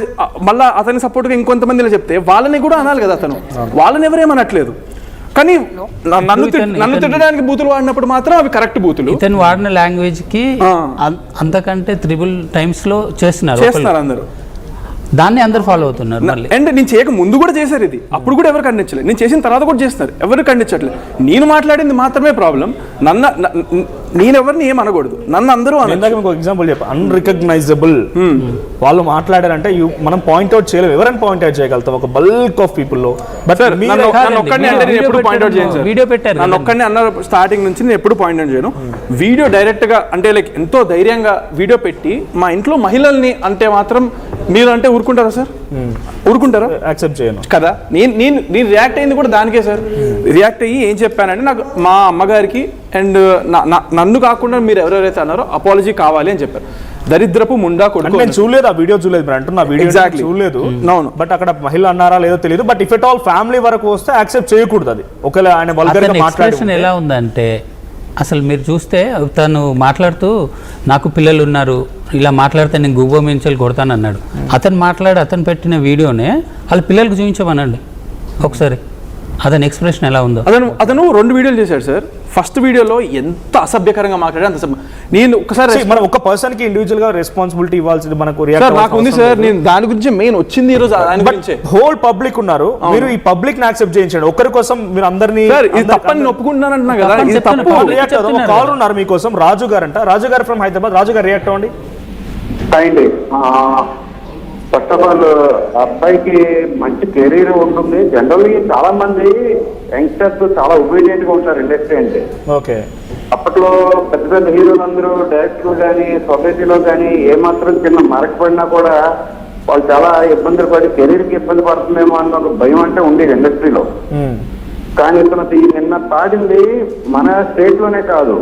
మళ్ళీ అతని సపోర్ట్గా ఇంకొంతమంది ఇలా చెప్తే వాళ్ళని కూడా అనాలి కదా. అతను వాళ్ళని ఎవరేమనట్లేదు, కానీ నన్ను తిట్టడానికి బూతులు వాడినప్పుడు మాత్రం అవి కరెక్ట్ బూతులు. ఇతను వాడిన లాంగ్వేజ్ కి అంతకంటే 3 times లో చేస్తున్నారు అందరూ. దాన్ని అందరు ఫాలో అవుతున్నారు. అండ్ నేను చేయక ముందు కూడా చేశారు ఇది, అప్పుడు కూడా ఎవరు ఖండించలేదు. నేను చేసిన తర్వాత కూడా చేస్తున్నారు, ఎవరు ఖండించట్లేదు. నేను మాట్లాడింది మాత్రమే ప్రాబ్లం. నేను ఎవరిని ఏం అనకూడదు, నన్ను అందరూ మీకు ఎగ్జాంపుల్ చెప్ప అన్రికగ్నైజబుల్ వాళ్ళు మాట్లాడారంటే మనం పాయింట్అవుట్ చేయలేము. ఎవరైనా పాయింట్అవుట్ చేయగలుగుతాం ఒక బల్క్ ఆఫ్ పీపుల్ లో. బట్ ఎప్పుడు పాయింట్అవుట్ చేయను. వీడియో పెట్టారు నన్ను ఒక్కడిని అన్న స్టార్టింగ్ నుంచి నేను ఎప్పుడు పాయింట్అవుట్ చేయను. వీడియో డైరెక్ట్ గా అంటే లైక్ ఎంతో ధైర్యంగా వీడియో పెట్టి మా ఇంట్లో మహిళల్ని అంటే మాత్రం మీరు అంటే ఊరుకుంటారా సార్? ఊరుకుంటారా? యాక్సెప్ట్ చేయను కదా. నేను రియాక్ట్ అయింది కూడా దానికే సార్. రియాక్ట్ అయ్యి ఏం చెప్పానంటే నాకు మా అమ్మగారికి అండ్ నన్ను కాకుండా మీరు ఎవరెవరైతే అన్నారో అపాలజీ కావాలి అని చెప్పారు. దరిద్రపు ముండా కొడుకు. నేను చూడలేదు ఆ వీడియో, చూడలేదు అంటున్నా వీడియో చూడలేదు. అవును, బట్ అక్కడ మహిళ అన్నారా లేదో తెలియదు. But if at all family వరకు వస్తే యాక్సెప్ట్ చేయకూడదు. అది ఒకవేళ ఆయన వల్గర్ గా మాట్లాడేది ఎలా ఉందంటే అసలు మీరు చూస్తే తను మాట్లాడుతూ నాకు పిల్లలు ఉన్నారు, ఇలా మాట్లాడితే నేను గుబ్బో మించలు కొడతాను అన్నాడు. అతను పెట్టిన వీడియోనే వాళ్ళ పిల్లలకు చూపించమనండి ఒకసారి. అతని ఎక్స్ప్రెషన్ ఎలా ఉందో. అతను 2 వీడియోలు చేశాడు సార్. ఫస్ట్ వీడియోలో ఎంత అసభ్యకరంగా మాట్లాడాడు అంత నేను ఒకసారి మనం ఒక పర్సన్ కి ఇండివిజువల్ గా రెస్పాన్సిబిలిటీ ఇవ్వాల్సింది మనకు నాకు ఉంది సార్. నేను దాని గురించి మెయిన్ వచ్చింది ఈ రోజు. హోల్ పబ్లిక్ ఉన్నారు, మీరు ఈ పబ్లిక్ ని యాక్సెప్ట్ చేయించండి. ఒకరి కోసం మీరు అందరినీ తప్పని ఒప్పుకుంటున్నానంటున్నా కదా. కాల్ ఉన్నారు మీకోసం, రాజు గారు అంట. రాజు గారు ఫ్రమ్ హైదరాబాద్. రాజు గారు రియాక్ట్ అవ్వండి. ఫస్ట్ ఆఫ్ ఆల్ అబ్బాయికి మంచి కెరీర్ ఉంటుంది. జనరల్లీ చాలా మంది యంగ్స్టర్స్ చాలా ఒబీడియంట్ గా ఉంటారు ఇండస్ట్రీ అంటే. ఓకే, అప్పట్లో పెద్ద పెద్ద హీరోలు అందరూ డైరెక్టర్లు కానీ సొసైటీలో కానీ ఏమాత్రం చిన్న మరకపడినా కూడా వాళ్ళు చాలా ఇబ్బందులు పడి కెరీర్ కి ఇబ్బంది పడుతుందేమో అన్న ఒక భయం అంటే ఉండేది ఇండస్ట్రీలో. కానీ ఇతను నిన్న పాడింది మన స్టేట్ లోనే కాదు,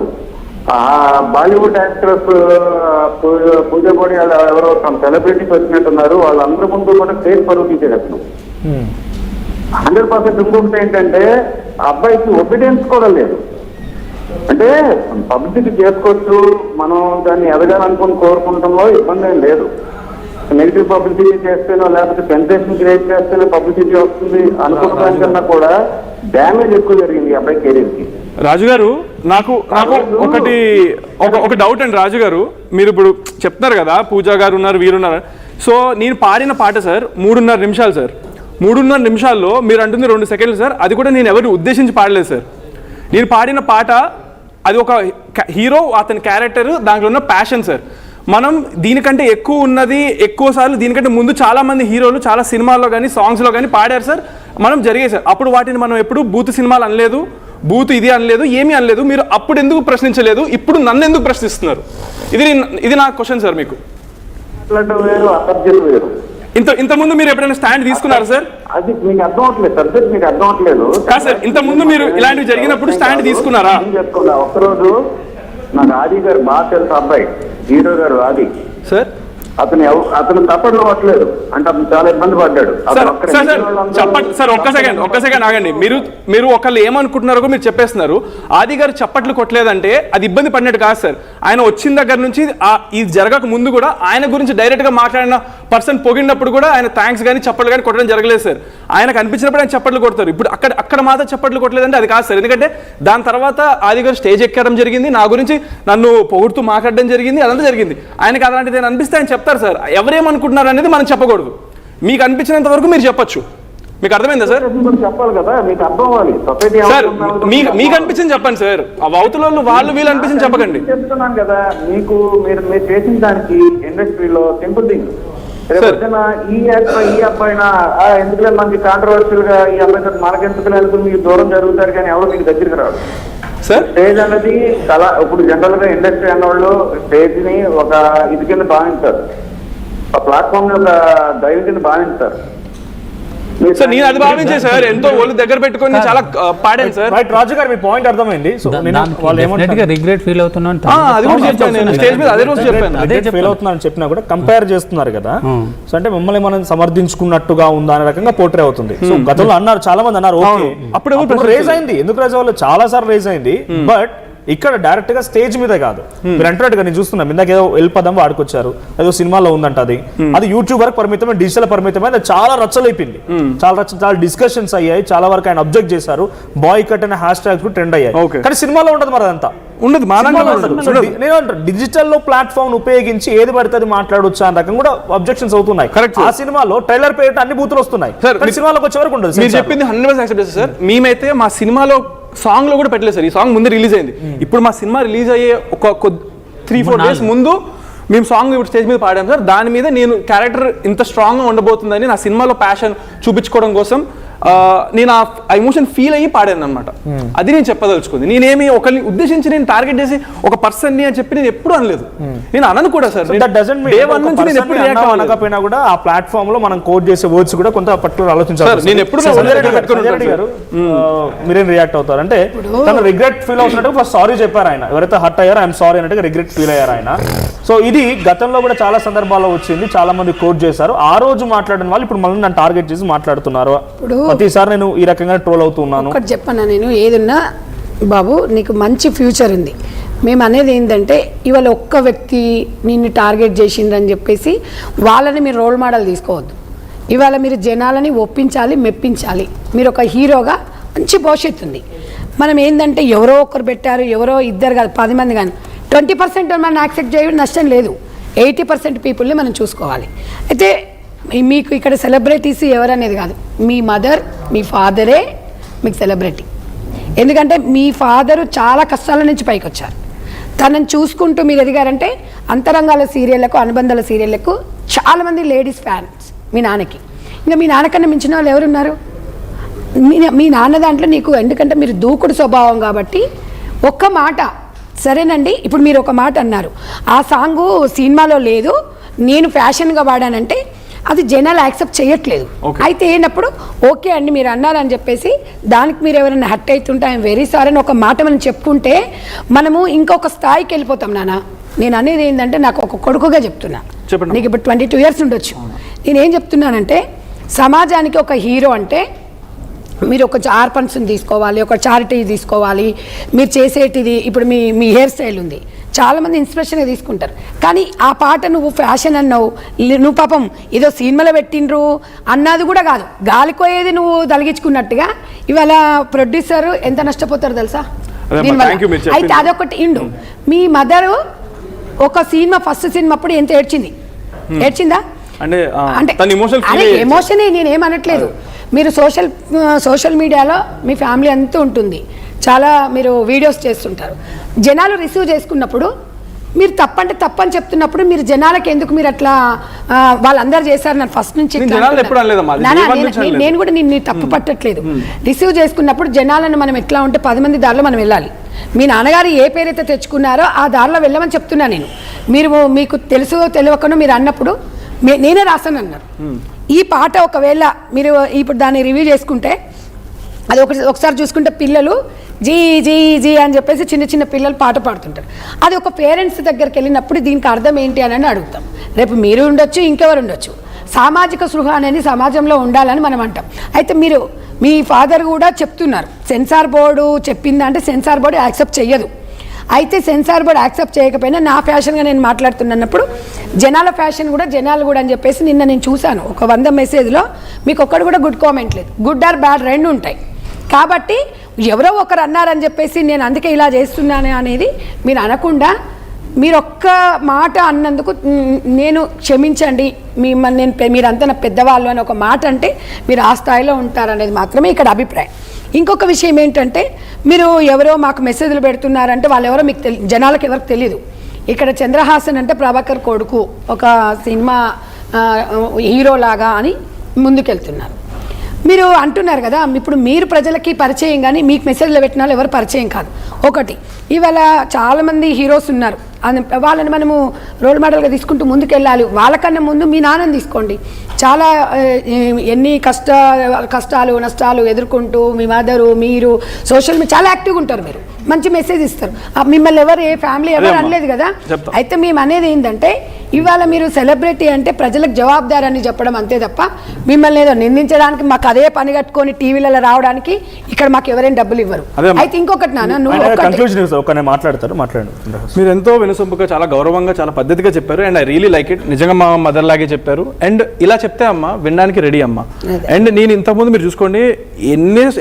బాలీవుడ్ యాక్ట్రెస్ పూజా బోడి ఎవరో తమ సెలబ్రిటీస్ వచ్చినట్టున్నారు. వాళ్ళందరి ముందు కూడా స్టేజ్ పరువు తీసేటప్పుడు 100%. ఇంకొకటి ఏంటంటే ఆ అబ్బాయికి ఒబీడియన్స్ కూడా లేదు. అంటే పబ్లిసిటీ చేసుకోవచ్చు, మనం దాన్ని ఎదగాలనుకుని కోరుకుంటంలో ఇబ్బంది ఏం లేదు. నెగిటివ్ పబ్లిసిటీ చేస్తేనో లేకపోతే సెన్సేషన్ క్రియేట్ చేస్తేనే పబ్లిసిటీ వస్తుంది అనుకున్న దానికన్నా కూడా డ్యామేజ్ ఎక్కువ జరిగింది ఈ అబ్బాయి కెరీర్ కి. రాజు గారు నాకు ఒక డౌట్ అండి. రాజు గారు, మీరు ఇప్పుడు చెప్తున్నారు కదా పూజా గారు ఉన్నారు, వీరున్నారు. సో నేను పాడిన పాట సార్ 3.5 నిమిషాలు సార్. 3.5 నిమిషాల్లో మీరు అంటుంది 2 సెకండ్లు సార్. అది కూడా నేను ఎవరిని ఉద్దేశించి పాడలేదు సార్. నేను పాడిన పాట అది ఒక హీరో, అతని క్యారెక్టర్, దాంట్లో ఉన్న ప్యాషన్ సార్. మనం దీనికంటే ఎక్కువ ఉన్నది, ఎక్కువ సార్లు దీనికంటే ముందు చాలా మంది హీరోలు చాలా సినిమాల్లో కానీ సాంగ్స్లో కానీ పాడారు సార్. మనం జరిగే సార్. అప్పుడు వాటిని మనం ఎప్పుడు బూత్ సినిమాలు అనలేదు, బూత్ ఇది అనలేదు, ఏమీ అనలేదు. మీరు అప్పుడు ఎందుకు ప్రశ్నించలేదు, ఇప్పుడు నన్ను ఎందుకు ప్రశ్నిస్తున్నారు? ఇది నా క్వశ్చన్ సార్. మీకు ఇంత ముందు మీరు ఎప్పుడైనా స్టాండ్ తీసుకున్నారు సార్? అది మీకు అర్థం అవట్లేదు, సబ్జెక్ట్ మీకు అర్థం అవట్లేదు కాదు సార్. ఇంత ముందు మీరు ఇలాంటివి జరిగినప్పుడు స్టాండ్ తీసుకున్నారా? ఒక్కరోజు నాకు ఆది గారు బాగా తెలుసు, అబ్బాయి హీరో గారు ఆది సార్. అతను తప్పట్లు అవ్వట్లేదు అంటే అతను చాలా ఇబ్బంది పడ్డాడు. సార్ ఒక్క సెకండ్ ఆగండి. మీరు ఒకళ్ళు ఏమనుకుంటున్నారో మీరు చెప్పేస్తున్నారు. ఆది గారు చప్పట్లు కొట్టలేదంటే అది ఇబ్బంది పడినట్టు కాదు సార్. ఆయన వచ్చిన దగ్గర నుంచి ఇది జరగక ముందు కూడా ఆయన గురించి డైరెక్ట్ గా మాట్లాడిన పర్సన్ పొగిడినప్పుడు కూడా ఆయన థ్యాంక్స్ కానీ చప్పట్లు కానీ కొట్టడం జరగలేదు సార్. ఆయనకు అనిపించినప్పుడు ఆయన చప్పట్లు కొడతారు. ఇప్పుడు అక్కడ మాత్రం చప్పట్లు కొట్టలేదంటే అది కాదు సార్. ఎందుకంటే దాని తర్వాత ఆది గారు స్టేజ్ ఎక్కడం జరిగింది, నా గురించి నన్ను పొగుడుతూ మాట్లాడడం జరిగింది, అదంతా జరిగింది. ఆయనకి అలాంటిది అనిపిస్తే ఆయన చెప్తారు సార్. ఎవరేమనుకుంటున్నారు అనేది మనం చెప్పకూడదు. మీకు అనిపించినంత వరకు మీరు చెప్పొచ్చు. మీకు అర్థమైందా సార్? చెప్పాలి కదా, మీకు అర్థం అవ్వాలి. సార్ మీకు అనిపించింది చెప్పండి సార్. అవతల వాళ్ళు వీళ్ళు అనిపించింది చెప్పకండి. చెప్తున్నాను కదా మీకు, మీరు చేసిన దానికి ఇండస్ట్రీలో సింపుల్ థింగ్. ఈ అబ్బాయినా ఎందుకంటే మనకి కాంట్రవర్షియల్ గా ఈ అబ్బాయి మనకెందుకు మీకు దూరం జరుగుతారు కానీ ఎవరు మీకు దగ్గరికి రాదు సార్. స్టేజ్ అనేది చాలా ఇప్పుడు జనరల్ గా ఇండస్ట్రీ అన్నవాళ్ళు స్టేజ్ ని ఒక ఇది కింద భావించారు, ఆ ప్లాట్ఫామ్ ని ఒక దైవం కింద భావించారు. సార్ నేను అది భావించే సార్ ఎంతో ఒళ్ళు దగ్గర పెట్టుకొని చాలా పాడాను సార్. రైట్ రాజు గారు మీ పాయింట్ అర్థమైంది. సో వాళ్ళు ఏమంటారు రిగ్రెట్ ఫీల్ అవుతున్నాను అది కూడా చెప్పాను నేను స్టేజ్ మీద అదే రోజు చెప్పాను. రిగ్రెట్ ఫీల్ అవుతున్నారని చెప్పినా కూడా కంపేర్ చేస్తున్నారు కదా, సో అంటే మిమ్మల్ని మనం సమర్థించుకున్నట్టుగా ఉందా అనే రకంగా పోర్ట్రే అవుతుంది. సో గతంలో అన్నారు చాలా మంది అన్నారు ఓకే అప్పుడు రేజ్ అయింది, ఎందుకు రేజ్ అవ్వాలి చాలా సార్లు రేజ్ అయింది. బట్ ఇక్కడ డైరెక్ట్ గా స్టేజ్ మీద కాదు, మీరు అంటున్నట్టుగా నేను చూస్తున్నాను ఇందాక ఏదో వెళ్ళిపోదాం వాడుకొచ్చారు, ఏదో సినిమాలో ఉందంట, అది యూట్యూబ్ వరకు పరిమితమే, డిజిటల్ పరిమితమే, అది చాలా రచ్చలైపోయింది, చాలా డిస్కషన్స్ అయ్యాయి, చాలా వరకు ఆయన అబ్జెక్ట్ చేశారు, బాయ్ కట్ అనే హ్యాష్ ట్యాగ్స్ ట్రెండ్ అయ్యాయి. కానీ సినిమాలో ఉండదు మరి అదంతా ఉండదు. నేను డిజిటల్ లో ప్లాట్ఫామ్ ఉపయోగించి ఏది పడితే అది మాట్లాడొచ్చు అన్న రకం కూడా అబ్జెక్షన్స్ అవుతున్నాయి. ఆ సినిమాలో ట్రైలర్ పేట అన్ని బూతులు వస్తున్నాయి, సినిమాలోకి వచ్చే వరకు ఉండదు. మీరు చెప్పింది 100% యాక్సెప్ట్ చేస్తారు సార్. మేమైతే మా సినిమాలో సాంగ్ లో కూడా పెట్టలేదు సార్, ఈ సాంగ్ ముందు రిలీజ్ అయింది. ఇప్పుడు మా సినిమా రిలీజ్ అయ్యే ఒక 3-4 డేస్ ముందు మేము సాంగ్ ఇప్పుడు స్టేజ్ మీద పాడాం సార్. దాని మీద నేను క్యారెక్టర్ ఇంత స్ట్రాంగ్ గా ఉండబోతుందని నా సినిమాలో ప్యాషన్ చూపించుకోవడం కోసం నేను ఆ ఎమోషన్ ఫీల్ అయ్యి పాడాను అనమాట. అది నేను చెప్పదలుచుకుంది. నేనేమి ఒకరిని ఉద్దేశించి నేను టార్గెట్ చేసి ఒక పర్సన్ ని అని చెప్పి నేను ఎప్పుడు అనలేదు, నేను అనను కూడా సార్. అనకపోయినా కూడా ఆ ప్లాట్ఫామ్ లో మనం కోడ్ చేసే వర్డ్స్ కూడా కొంత పర్టికులర్ ఆలోచించాలి. నేను ఎప్పుడు మీరేం రియాక్ట్ అవుతారు అంటే తను రిగ్రెట్ ఫీల్ అవుతున్నట్టు ఫస్ట్ సారీ చెప్పారు ఆయన, ఎవరైతే హర్ట్ అయ్యారో ఐఎమ్ సారీ అన్నట్టుగా రిగ్రెట్ ఫీల్ అయ్యారు ఆయన. సో ఇది గతంలో కూడా చాలా సందర్భాల్లో వచ్చింది, చాలా మంది కోట్ చేశారు. ఆ రోజు మాట్లాడిన వాళ్ళు ఇప్పుడు మళ్ళీ నన్ను టార్గెట్ చేసి మాట్లాడుతున్నారు. ప్రతిసారి నేను ఈ రకంగా ట్రోల్ అవుతున్నాను. ఒకటి చెప్పన్నా, నేను ఏదున్నా బాబు నీకు మంచి ఫ్యూచర్ ఉంది. మేము అనేది ఏంటంటే ఇవాళ ఒక్క వ్యక్తి నిన్ను టార్గెట్ చేసిందని చెప్పేసి వాళ్ళని మీరు రోల్ మోడల్ తీసుకోవద్దు. ఇవాళ మీరు జనాలని ఒప్పించాలి, మెప్పించాలి. మీరు ఒక హీరోగా మంచి భవిష్యత్తు ఉంది. మనం ఏంటంటే ఎవరో ఒకరు పెట్టారు, ఎవరో ఇద్దరు కాదు 10 మంది కానీ 20% మనం యాక్సెప్ట్ చేయడం నష్టం లేదు. 80% పీపుల్ని మనం చూసుకోవాలి. అయితే మీకు ఇక్కడ సెలబ్రిటీస్ ఎవరనేది కాదు, మీ మదర్ మీ ఫాదరే మీకు సెలబ్రిటీ. ఎందుకంటే మీ ఫాదరు చాలా కష్టాల నుంచి పైకి వచ్చారు. తనని చూసుకుంటూ మీరు ఎదిగారంటే అంతరంగాల సీరియళ్లకు, అనుబంధాల సీరియళ్లకు చాలామంది లేడీస్ ఫ్యాన్స్ మీ నాన్నకి. ఇంకా మీ నాన్నకన్నా మించిన వాళ్ళు ఎవరున్నారు? మీ నాన్న దాంట్లో నీకు, ఎందుకంటే మీరు దూకుడు స్వభావం కాబట్టి ఒక్క మాట సరేనండి. ఇప్పుడు మీరు ఒక మాట అన్నారు, ఆ సాంగు సినిమాలో లేదు, నేను ఫ్యాషన్గా వాడానంటే అది జనాలు యాక్సెప్ట్ చేయట్లేదు. అయితే అయినప్పుడు ఓకే అండి మీరు అన్నారని చెప్పేసి దానికి మీరు ఎవరైనా హర్ట్ అవుతుంటే ఐఎమ్ వెరీ సారీ అని ఒక మాట మనం చెప్పుకుంటే మనము ఇంకొక స్థాయికి వెళ్ళిపోతాం. నాన్న నేను అనేది ఏంటంటే నాకు ఒక కొడుకుగా చెప్తున్నా, నీకు ఇప్పుడు 22 years ఉండొచ్చు. నేనేం చెప్తున్నానంటే సమాజానికి ఒక హీరో అంటే మీరు ఒక ఆర్ఫన్స్ని తీసుకోవాలి, ఒక చారిటీ తీసుకోవాలి. మీరు చేసేటిది ఇప్పుడు మీ హెయిర్ స్టైల్ ఉంది, చాలామంది ఇన్స్పిరేషన్గా తీసుకుంటారు. కానీ ఆ పాట నువ్వు ఫ్యాషన్ అన్నావు, నువ్వు పాపం ఏదో సినిమాలో పెట్టిండ్రు అన్నది కూడా కాదు, గాలికోయేది నువ్వు తలిగించుకున్నట్టుగా ఇవాళ ప్రొడ్యూసర్ ఎంత నష్టపోతారు తెలుసా? అయితే అదొకటి ఇండు. మీ మదరు ఒక సినిమా ఫస్ట్ సినిమా అప్పుడు ఎంత ఏడ్చిందా? అంటే ఎమోషనే, నేనేమనట్లేదు. మీరు సోషల్ మీడియాలో మీ ఫ్యామిలీ అంతా ఉంటుంది, చాలా మీరు వీడియోస్ చేస్తుంటారు. జనాలు రిసీవ్ చేసుకున్నప్పుడు మీరు తప్పంటే తప్పని చెప్తున్నప్పుడు మీరు జనాలకు ఎందుకు మీరు అట్లా వాళ్ళందరూ చేశారు నన్ను ఫస్ట్ నుంచి నేను కూడా నిన్ను తప్పు పట్టట్లేదు. రిసీవ్ చేసుకున్నప్పుడు జనాలను మనం ఎట్లా ఉంటే 10 మంది దారిలో మనం వెళ్ళాలి. మీ నాన్నగారు ఏ పేరైతే తెచ్చుకున్నారో ఆ దారిలో వెళ్ళమని చెప్తున్నా నేను. మీకు తెలుసు తెలియకుండా మీరు అన్నప్పుడు నేనే రాశాను అన్నారు. ఈ పాట ఒకవేళ మీరు ఇప్పుడు దాన్ని రివ్యూ చేసుకుంటే అది ఒకసారి చూసుకుంటే పిల్లలు జీ జీ జీ అని చెప్పేసి చిన్న పిల్లలు పాట పాడుతుంటారు. అది ఒక పేరెంట్స్ దగ్గరికి వెళ్ళినప్పుడు దీనికి అర్థం ఏంటి అని అడుగుతాం. రేపు మీరు ఉండొచ్చు, ఇంకెవరు ఉండొచ్చు. సామాజిక స్పృహ అనేది సమాజంలో ఉండాలని మనం అంటాం. అయితే మీ ఫాదర్ కూడా చెప్తున్నారు సెన్సార్ బోర్డు చెప్పిందంటే సెన్సార్ బోర్డు యాక్సెప్ట్ చెయ్యదు. అయితే సెన్సార్ బోర్డు యాక్సెప్ట్ చేయకపోయినా నా ఫ్యాషన్గా నేను మాట్లాడుతున్నప్పుడు జనాల ఫ్యాషన్ కూడా జనాలు కూడా అని చెప్పేసి నిన్న నేను చూశాను. ఒక 100 మెసేజ్లో మీకు ఒక్కడు కూడా గుడ్ కామెంట్ లేదు. గుడ్ ఆర్ బ్యాడ్ రెండు ఉంటాయి. కాబట్టి ఎవరో ఒకరు అన్నారని చెప్పేసి నేను అందుకే ఇలా చేస్తున్నాను అనేది మీరు అనకుండా మీరు ఒక్క మాట అన్నందుకు నేను క్షమించండి, మీరంతా నా పెద్దవాళ్ళు అని ఒక మాట అంటే మీరు ఆ స్థాయిలో ఉంటారనేది మాత్రమే ఇక్కడ అభిప్రాయం. ఇంకొక విషయం ఏంటంటే మీరు ఎవరో మాకు మెసేజ్లు పెడుతున్నారంటే వాళ్ళు ఎవరో మీకు జనాలకు ఎవరికి తెలియదు. ఇక్కడ చంద్రహాసన్ అంటే ప్రభాకర్ కొడుకు, ఒక సినిమా హీరోలాగా అని ముందుకెళ్తున్నారు. మీరు అంటున్నారు కదా, ఇప్పుడు మీరు ప్రజలకి పరిచయం కానీ మీకు మెసేజ్లు పెట్టిన వాళ్ళు ఎవరు పరిచయం కాదు. ఒకటి ఇవాళ చాలామంది హీరోస్ ఉన్నారు, వాళ్ళని మనము రోల్ మోడల్గా తీసుకుంటూ ముందుకెళ్ళాలి. వాళ్ళకన్నా ముందు మీ నాన్నని తీసుకోండి, చాలా ఎన్ని కష్టాలు నష్టాలు ఎదుర్కొంటూ మీ మదరు మీరు సోషల్ మీడియా చాలా యాక్టివ్గా ఉంటారు, మీరు మంచి మెసేజ్ ఇస్తారు. మిమ్మల్ని ఎవరు ఏ ఫ్యామిలీ ఎవరు అనలేదు కదా. అయితే మేము అనేది ఏంటంటే ఇవాళ మీరు సెలబ్రిటీ అంటే ప్రజలకు జవాబుదారి అని చెప్పడం అంతే తప్ప మిమ్మల్ని ఏదో నిందించడానికి మాకు అదే పని కట్టుకొని టీవీలలో రావడానికి ఇక్కడ మాకు ఎవరైనా డబ్బులు ఇవ్వరు. అయితే ఇంకొకటి నాన్న నువ్వు మీరు ఎంతో వినసొంపుగా చాలా గౌరవంగా చాలా పద్ధతిగా చెప్పారు and I really like it. నిజంగా మా మదర్ లాగే చెప్పారు అండ్ ఇలా చెప్తే అమ్మ వినడానికి రెడీ అమ్మ. అండ్ నేను ఇంతకుముందు మీరు చూసుకోండి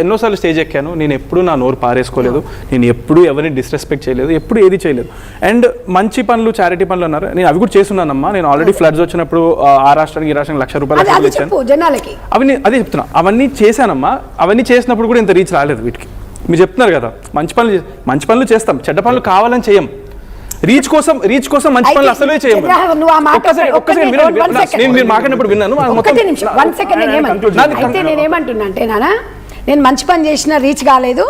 ఎన్నోసార్లు స్టేజ్ ఎక్కాను, నేను ఎప్పుడు నా నోరు పారేసుకోలేదు, నేను ఎప్పుడు ఎవరిని డిస్రెస్పెక్ట్ చేయలేదు, ఎప్పుడు ఏది చేయలేదు. అండ్ మంచి పనులు చారిటీ పనులు అన్నారు, నేను అవి కూడా చేస్తున్నానమ్మా. నేను ఆల్రెడీ ఫ్లడ్స్ వచ్చినప్పుడు ఆ రాష్ట్రానికి ఈ రాష్ట్రానికి ₹1,00,000 ఇచ్చాను, అవన్నీ అదే చెప్తున్నా, అవన్నీ చేశానమ్మా. అవన్నీ చేసినప్పుడు కూడా ఇంత రీచ్ రాలేదు వీటికి. మీరు చెప్తున్నారు కదా మంచి పనులు చేస్తాం, చెడ్డ పనులు కావాలని చేయం. రీచ్ కోసం మంచి పనులు అసలే చేయం. మీరు మాట్లాడినప్పుడు విన్నాను. నేనేమంటున్నా అంటే నాన్న నేను మంచి పని చేసిన రీచ్ కాలేదు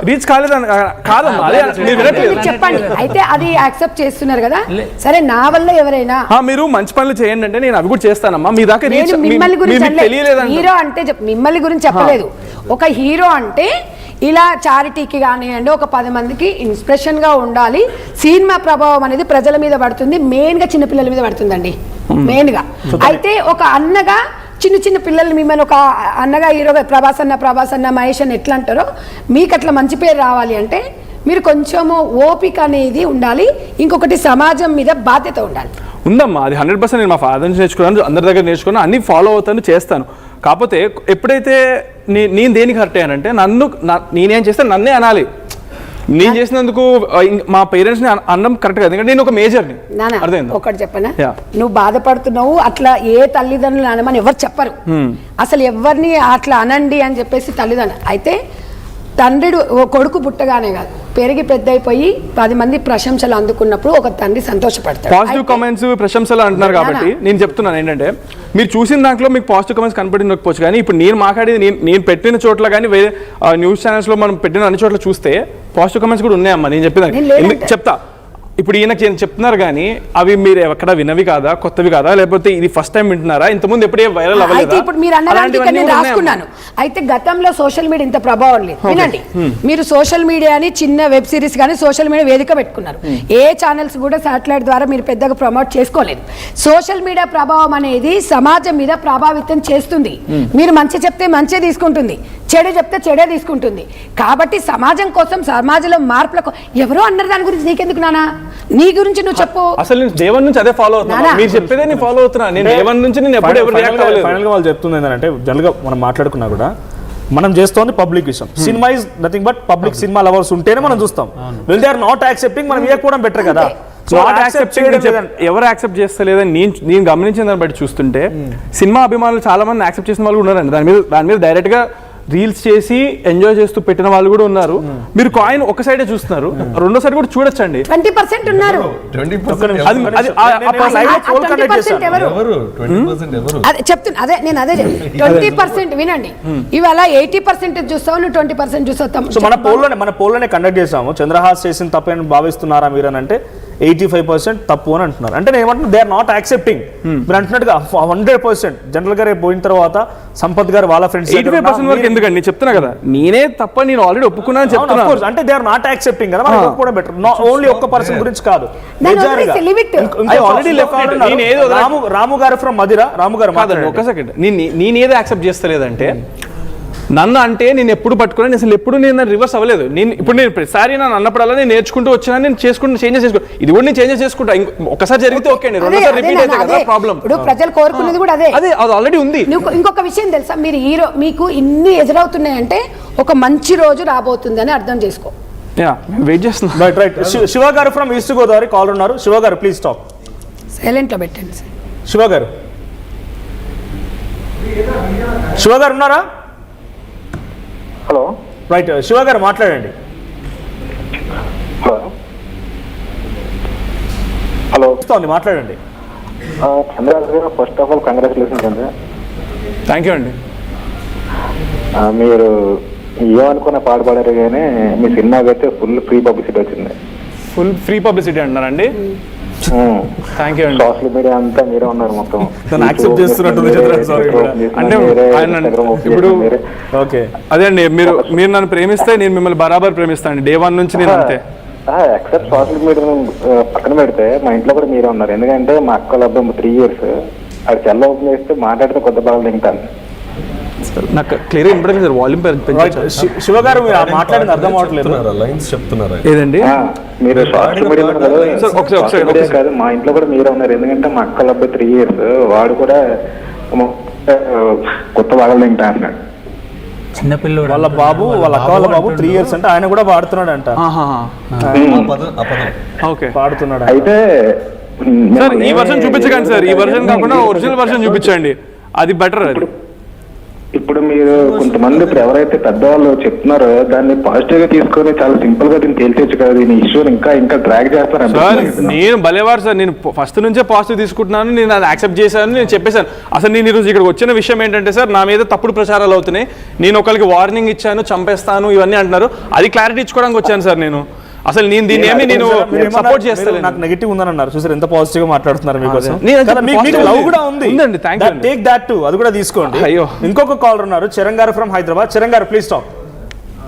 చెప్పండి. అయితే అది యాక్సెప్ట్ చేస్తున్నారు కదా, సరే నా వల్ల ఎవరైనా మీరు మంచి పనులు చేయండి అంటే నేను అవి కూడా చేస్తానమ్మా. మీ దాకా మిమ్మల్ని గురించి హీరో అంటే మిమ్మల్ని గురించి చెప్పలేదు. ఒక హీరో అంటే ఇలా చారిటీకి కానివ్వండి, ఒక 10 మందికి ఇన్స్పిరేషన్గా ఉండాలి. సినిమా ప్రభావం అనేది ప్రజల మీద పడుతుంది, మెయిన్గా చిన్నపిల్లల మీద పడుతుందండి మెయిన్గా. అయితే ఒక అన్నగా చిన్న పిల్లలు మిమ్మల్ని ఒక అన్నగా హీరోగా ప్రభాస్ అన్న మహేష్ అన్న ఎట్లా అంటారో మీకు అట్లా మంచి పేరు రావాలి అంటే మీరు కొంచెము ఓపిక అనేది ఉండాలి. ఇంకొకటి సమాజం మీద బాధ్యత ఉండాలి. ఉందమ్మా, అది 100% నేను మా ఫాదర్ నుంచి నేర్చుకున్నాను, అందరి దగ్గర నేర్చుకున్నాను, అన్ని ఫాలో అవుతాను, చేస్తాను. కాకపోతే ఎప్పుడైతే నేను దేనికి హర్ట్ అయ్యానంటే నేనేం చేస్తే నన్నే అనాలి. నేను చేసినందుకు మా పేరెంట్స్ ని అనడం కరెక్ట్ కాదు, ఎందుకంటే నేను ఒక మేజర్ని. ఒకటి చెప్పనా, నువ్వు బాధపడుతున్నావు అట్లా ఏ తల్లిదండ్రులు అనమని ఎవరు చెప్పరు. అసలు ఎవరిని అట్లా అనండి అని చెప్పేసి తల్లిదండ్రులు. అయితే తండ్రి కొడుకు పుట్టగానే కాదు, పెరిగి పెద్ద అయిపోయి 10 మంది ప్రశంసలు అందుకున్నప్పుడు ఒక తండ్రి సంతోషపడతాడు. పాజిటివ్ కామెంట్స్ ప్రశంసలు అంటున్నారు కాబట్టి నేను చెప్తున్నాను ఏంటంటే మీరు చూసిన దాంట్లో మీకు పాజిటివ్ కామెంట్స్ కనపడినకపోవచ్చు, కానీ ఇప్పుడు నేను మాట్లాడేది నేను పెట్టిన చోట్ల కానీ వేరే న్యూస్ ఛానల్స్ లో మనం పెట్టిన అన్ని చోట్ల చూస్తే పాజిటివ్ కామెంట్స్ కూడా ఉన్నాయమ్మా. నేను చెప్పేదాన్ని చెప్తా. ఇప్పుడు ఈయనకి చెప్తున్నారు కానీ అవి మీరు ఎక్కడ వినవి కాదా, కొత్తవి కాదా, లేకపోతే ఇది ఫస్ట్ టైం వింటున్నారా, ఇంతకుముందు ఎప్పుడే వైరల్ అవ్వలేదు. ఇప్పుడు మీరు అన్నదానికి నేను రాసుకున్నాను. అయితే గతంలో సోషల్ మీడియా ఇంత ప్రభావం లేదు. వినండి, మీరు సోషల్ మీడియాని చిన్న వెబ్ సిరీస్ కానీ సోషల్ మీడియా వేదిక పెట్టుకున్నారు. ఏ ఛానల్స్ కూడా శాటిలైట్ ద్వారా మీరు పెద్దగా ప్రమోట్ చేసుకోలేదు. సోషల్ మీడియా ప్రభావం అనేది సమాజం మీద ప్రభావితం చేస్తుంది. మీరు మంచి చెప్తే మంచి తీసుకుంటుంది, చెడు చెప్తే చెడే తీసుకుంటుంది. కాబట్టి సమాజం కోసం సమాజంలో మార్పులకు ఎవరో అన్నారు, దాని గురించి నీకెందుకు నానా, నీ గురించి నువ్వు చెప్పు. అసలు నేను దేవన్ నుంచి అదే ఫాలో అవుతున్నా, మీరు చెప్పేదే నేను ఫాలో అవుతున్నా. నేను దేవన్ నుంచి నేను ఎప్పుడు ఎవరు రియాక్ట్ అవ్వలేదు. ఫైనల్ గా వాళ్ళు చెప్తుంది ఏంటంటే జనరల్ గా మనం మాట్లాడుకున్నా కూడా మనం చేస్తోంది పబ్లిక్ విషయం. Cinema is nothing but public. Cinema lovers ఉంటేనే మనం చూస్తాం. Well they are not accepting, మనం ఇవ్వకపోవడం బెటర్ కదా. ఎవరు యాక్సెప్ట్ చేస్తలేదని నేను గమనించిన దాన్ని బట్టి చూస్తుంటే సినిమా అభిమానులు చాలా మంది యాక్సెప్ట్ చేసిన వాళ్ళు ఉన్నారండి. దాని మీద డైరెక్ట్ గా రీల్స్ చేసి ఎంజాయ్ చేస్తూ పెట్టిన వాళ్ళు కూడా ఉన్నారు. మీరు కాయిన్ ఒక సైడే చూస్తున్నారు, రెండో సైడ్ కూడా చూడొచ్చండి. 20% ఉన్నారు. చెప్తున్నా అదే నేను అదే 20% వినండి. ఇవాళ 80% చూస్తావు, నువ్వు 20% చూస్తావు. సో మన పోల్లోనే కండక్ట్ చేసాము. చంద్రహాస్ చేసిన తప్పని భావిస్తున్నారా మీరు అని అంటే 85% తప్పు అని అంటున్నారు. అంటే నేను ఏమంటున్నా, దే ఆర్ నాట్ యాక్సెప్టింగ్. మీరు అంటున్నట్టుగా 100% జనరల్ గా రేపు పోయిన తర్వాత సంపత్ గారు వాళ్ళ ఫ్రెండ్స్ 85% వరకు ఎందుకండి చెప్తున్నా కదా, నేనే తప్ప నేను ఆల్రెడీ ఒప్పుకున్నాను చెప్తున్నా. అంటే దే ఆర్ నాట్ యాక్సెప్టింగ్ కదా, మనం ఒప్పుకోవడం బెటర్. ఓన్లీ ఒక్క పర్సన్ గురించి కాదు. రాము గారు ఫ్రమ్ మదిరా. రాము గారు ఒక్క సెకండ్, నేనేదో యాక్సెప్ట్ చేస్తలేదంటే నన్ను అంటే నేను ఎప్పుడు పట్టుకున్నాను, అసలు ఎప్పుడు నేను రివర్స్ అవ్వలేదు. ఇప్పుడు నేను ప్రతిసారి నన్ను అన్నప్పుడల్లా నేను నేర్చుకుంటూ వచ్చినా, నేను చేసుకుంటూ చేంజెస్ చేసుకో. ఇది కూడా నేను చేంజెస్ చేసుకుంటా. ఒకసారి జరిగితే ఓకే అండి, రెండోసారి రిపీట్ అయితే కదా ప్రాబ్లం. ఇప్పుడు ప్రజలు కోరుకునేది కూడా అదే, అది ఆల్రెడీ ఉంది. ఇంకొక విషయం తెలుసా, మీరు హీరో మీకు ఇన్ని ఎదురవుతున్నాయంటే ఒక మంచి రోజు రాబోతుంది అని అర్థం చేసుకో. వెయిట్ చేస్తున్నా. రైట్. శివ గారు ఫ్రమ్ ఈస్ట్ గోదావరి కాల్ ఉన్నారు. శివ గారు ప్లీజ్ టాక్. సైలెంట్ లో పెట్టండి. శివ గారు ఉన్నారా? హలో. రైట్, శివ గారు మాట్లాడండి. హలో, మాట్లాడండి. ఫస్ట్ ఆఫ్ ఆల్ కంగ్రాచులేషన్స్ అండి. థ్యాంక్ యూ అండి. మీరు ఏమనుకున్న పాడుపడారు కానీ మీ సినిమాకి అయితే ఫుల్ ఫ్రీ పబ్లిసిటీ వచ్చింది. ఫుల్ ఫ్రీ పబ్లిసిటీ అంటున్నారండి? థ్యాంక్ యూ అండి. సోషల్ మీడియా అంతా మీరే ఉన్నారు మొత్తం. తను యాక్సెప్ట్ చేస్తున్నట్టు అంటే ఆయన ఇప్పుడు ఓకే అదే అండి, మీరు నన్ను ప్రేమిస్తే నేను మిమ్మల్ని బరాబర్ ప్రేమిస్తాను డే 1 నుంచి నేను అంతే. ఎక్సెప్ట్ సోషల్ మీడియా పక్కన పెడితే మా ఇంట్లో కూడా మీరే ఉన్నారు. ఎందుకంటే మా అక్క అబ్బాయి 3 years అది సెల్ ఓపెన్ చేస్తే మాట్లాడితే కొత్త బాగా తింటాను. నాకు clear important sir, volume Shiva గారు మీరు మాట్లాడింది అర్థం అవట్లేదు. లైన్స్ చెప్తున్నారా ఏదండి మీరు సోషల్ మీడియా కాదు, మా ఇంట్లో కూడా మీరే ఉన్నారు. ఎందుకంటే మా అక్క అబ్బాయి 3 years వాడు కూడా కొత్త బాగా తింటా అన్నాడు. చిన్నపిల్లడు వాళ్ళ బాబు వాళ్ళ అక్క వాళ్ళ బాబు 3 years అంటే ఆయన కూడా పాడుతున్నాడు అంట. ఓకే పాడుతున్నాడు అయితే సార్ ఈ వర్షన్ చూపించకండి సార్, ఈ వర్షన్ కాకుండా ఒరిజినల్ వర్షన్ చూపించండి, అది బెటర్. అది ఇప్పుడు మీరు కొంతమంది ఇప్పుడు ఎవరైతే పెద్దవాళ్ళు చెప్తున్నారో దాన్ని పాజిటివ్ గా తీసుకొని చాలా సింపుల్ గా దీన్ని తేల్చేచ్చు కదా, దీని ఇష్యూ ఇంకా డ్రాగ్ చేస్తారు. సార్ నేను భలేవారు సార్, నేను ఫస్ట్ నుంచే పాజిటివ్ తీసుకుంటున్నాను, నేను అది యాక్సెప్ట్ చేశాను, నేను చెప్పేశాను. అసలు నేను ఈరోజు ఇక్కడికి వచ్చిన విషయం ఏంటంటే సార్, నా మీద తప్పుడు ప్రచారాలు అవుతున్నాయి, నేను ఒకరికి వార్నింగ్ ఇచ్చాను, చంపేస్తాను ఇవన్నీ అంటున్నారు, అది క్లారిటీ ఇచ్చుకోవడానికి వచ్చాను సార్ నేను. అసలు నేను దీన్ని ఏమి నేను సపోర్ట్ చేస్తాను. నాకు నెగిటివ్ ఉందని అన్నారు, చూసారు ఎంత పాజిటివ్ గా మాట్లాడుతున్నారు మీకోసం. మీకు లవ్ కూడా ఉంది, ఉందండి, thank you. Take that to, అది కూడా తీసుకోండి. అయ్యో, ఇంకొక కాలర్ ఉన్నారు, చరణ్ గారు ఫ్రమ్ హైదరాబాద్. చరణ్ గారు ప్లీజ్ టాక్.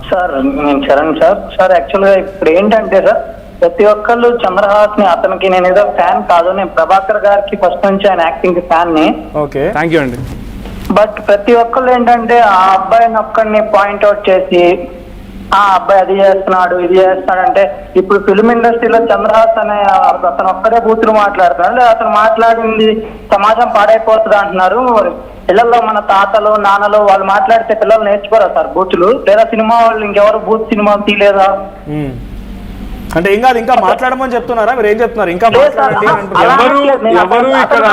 సార్ నేను చరణ్ సార్ యాక్చువల్గా ఇప్పుడు ఏంటంటే సార్, ప్రతి ఒక్కళ్ళు చంద్రహాస్ ని, అతనికి నేను ఏదో ఫ్యాన్ కాదు, నేను ప్రభాకర్ గారికి ఫస్ట్ నుంచి ఆయన యాక్టింగ్ ఫ్యాన్ ని. ఓకే థ్యాంక్ యూ అండి. బట్ ప్రతి ఒక్కళ్ళు ఏంటంటే ఆ అబ్బాయిని ఒక్కడిని పాయింట్అవుట్ చేసి ఆ అబ్బాయి అది చేస్తున్నాడు ఇది చేస్తున్నాడు అంటే, ఇప్పుడు ఫిల్మ్ ఇండస్ట్రీలో చంద్రహాస్ అనే అతను ఒక్కడే బూతులు మాట్లాడుతున్నాడు, లేదా అతను మాట్లాడింది సమాజం పాడైపోతుంది అంటున్నారు. పిల్లల్లో మన తాతలు నాన్నలు వాళ్ళు మాట్లాడితే పిల్లలు నేర్చుకోరా సార్ బూతులు? లేదా సినిమా వాళ్ళు ఇంకెవరు బూత్ సినిమాలు తీయలేదా? అంటే ఇంకా ఇంకా మాట్లాడమని చెప్తున్నారా, మీరు ఏం చెప్తున్నారు? ఇంకా మాట్లాడండి ఎవరు ఇక్కడ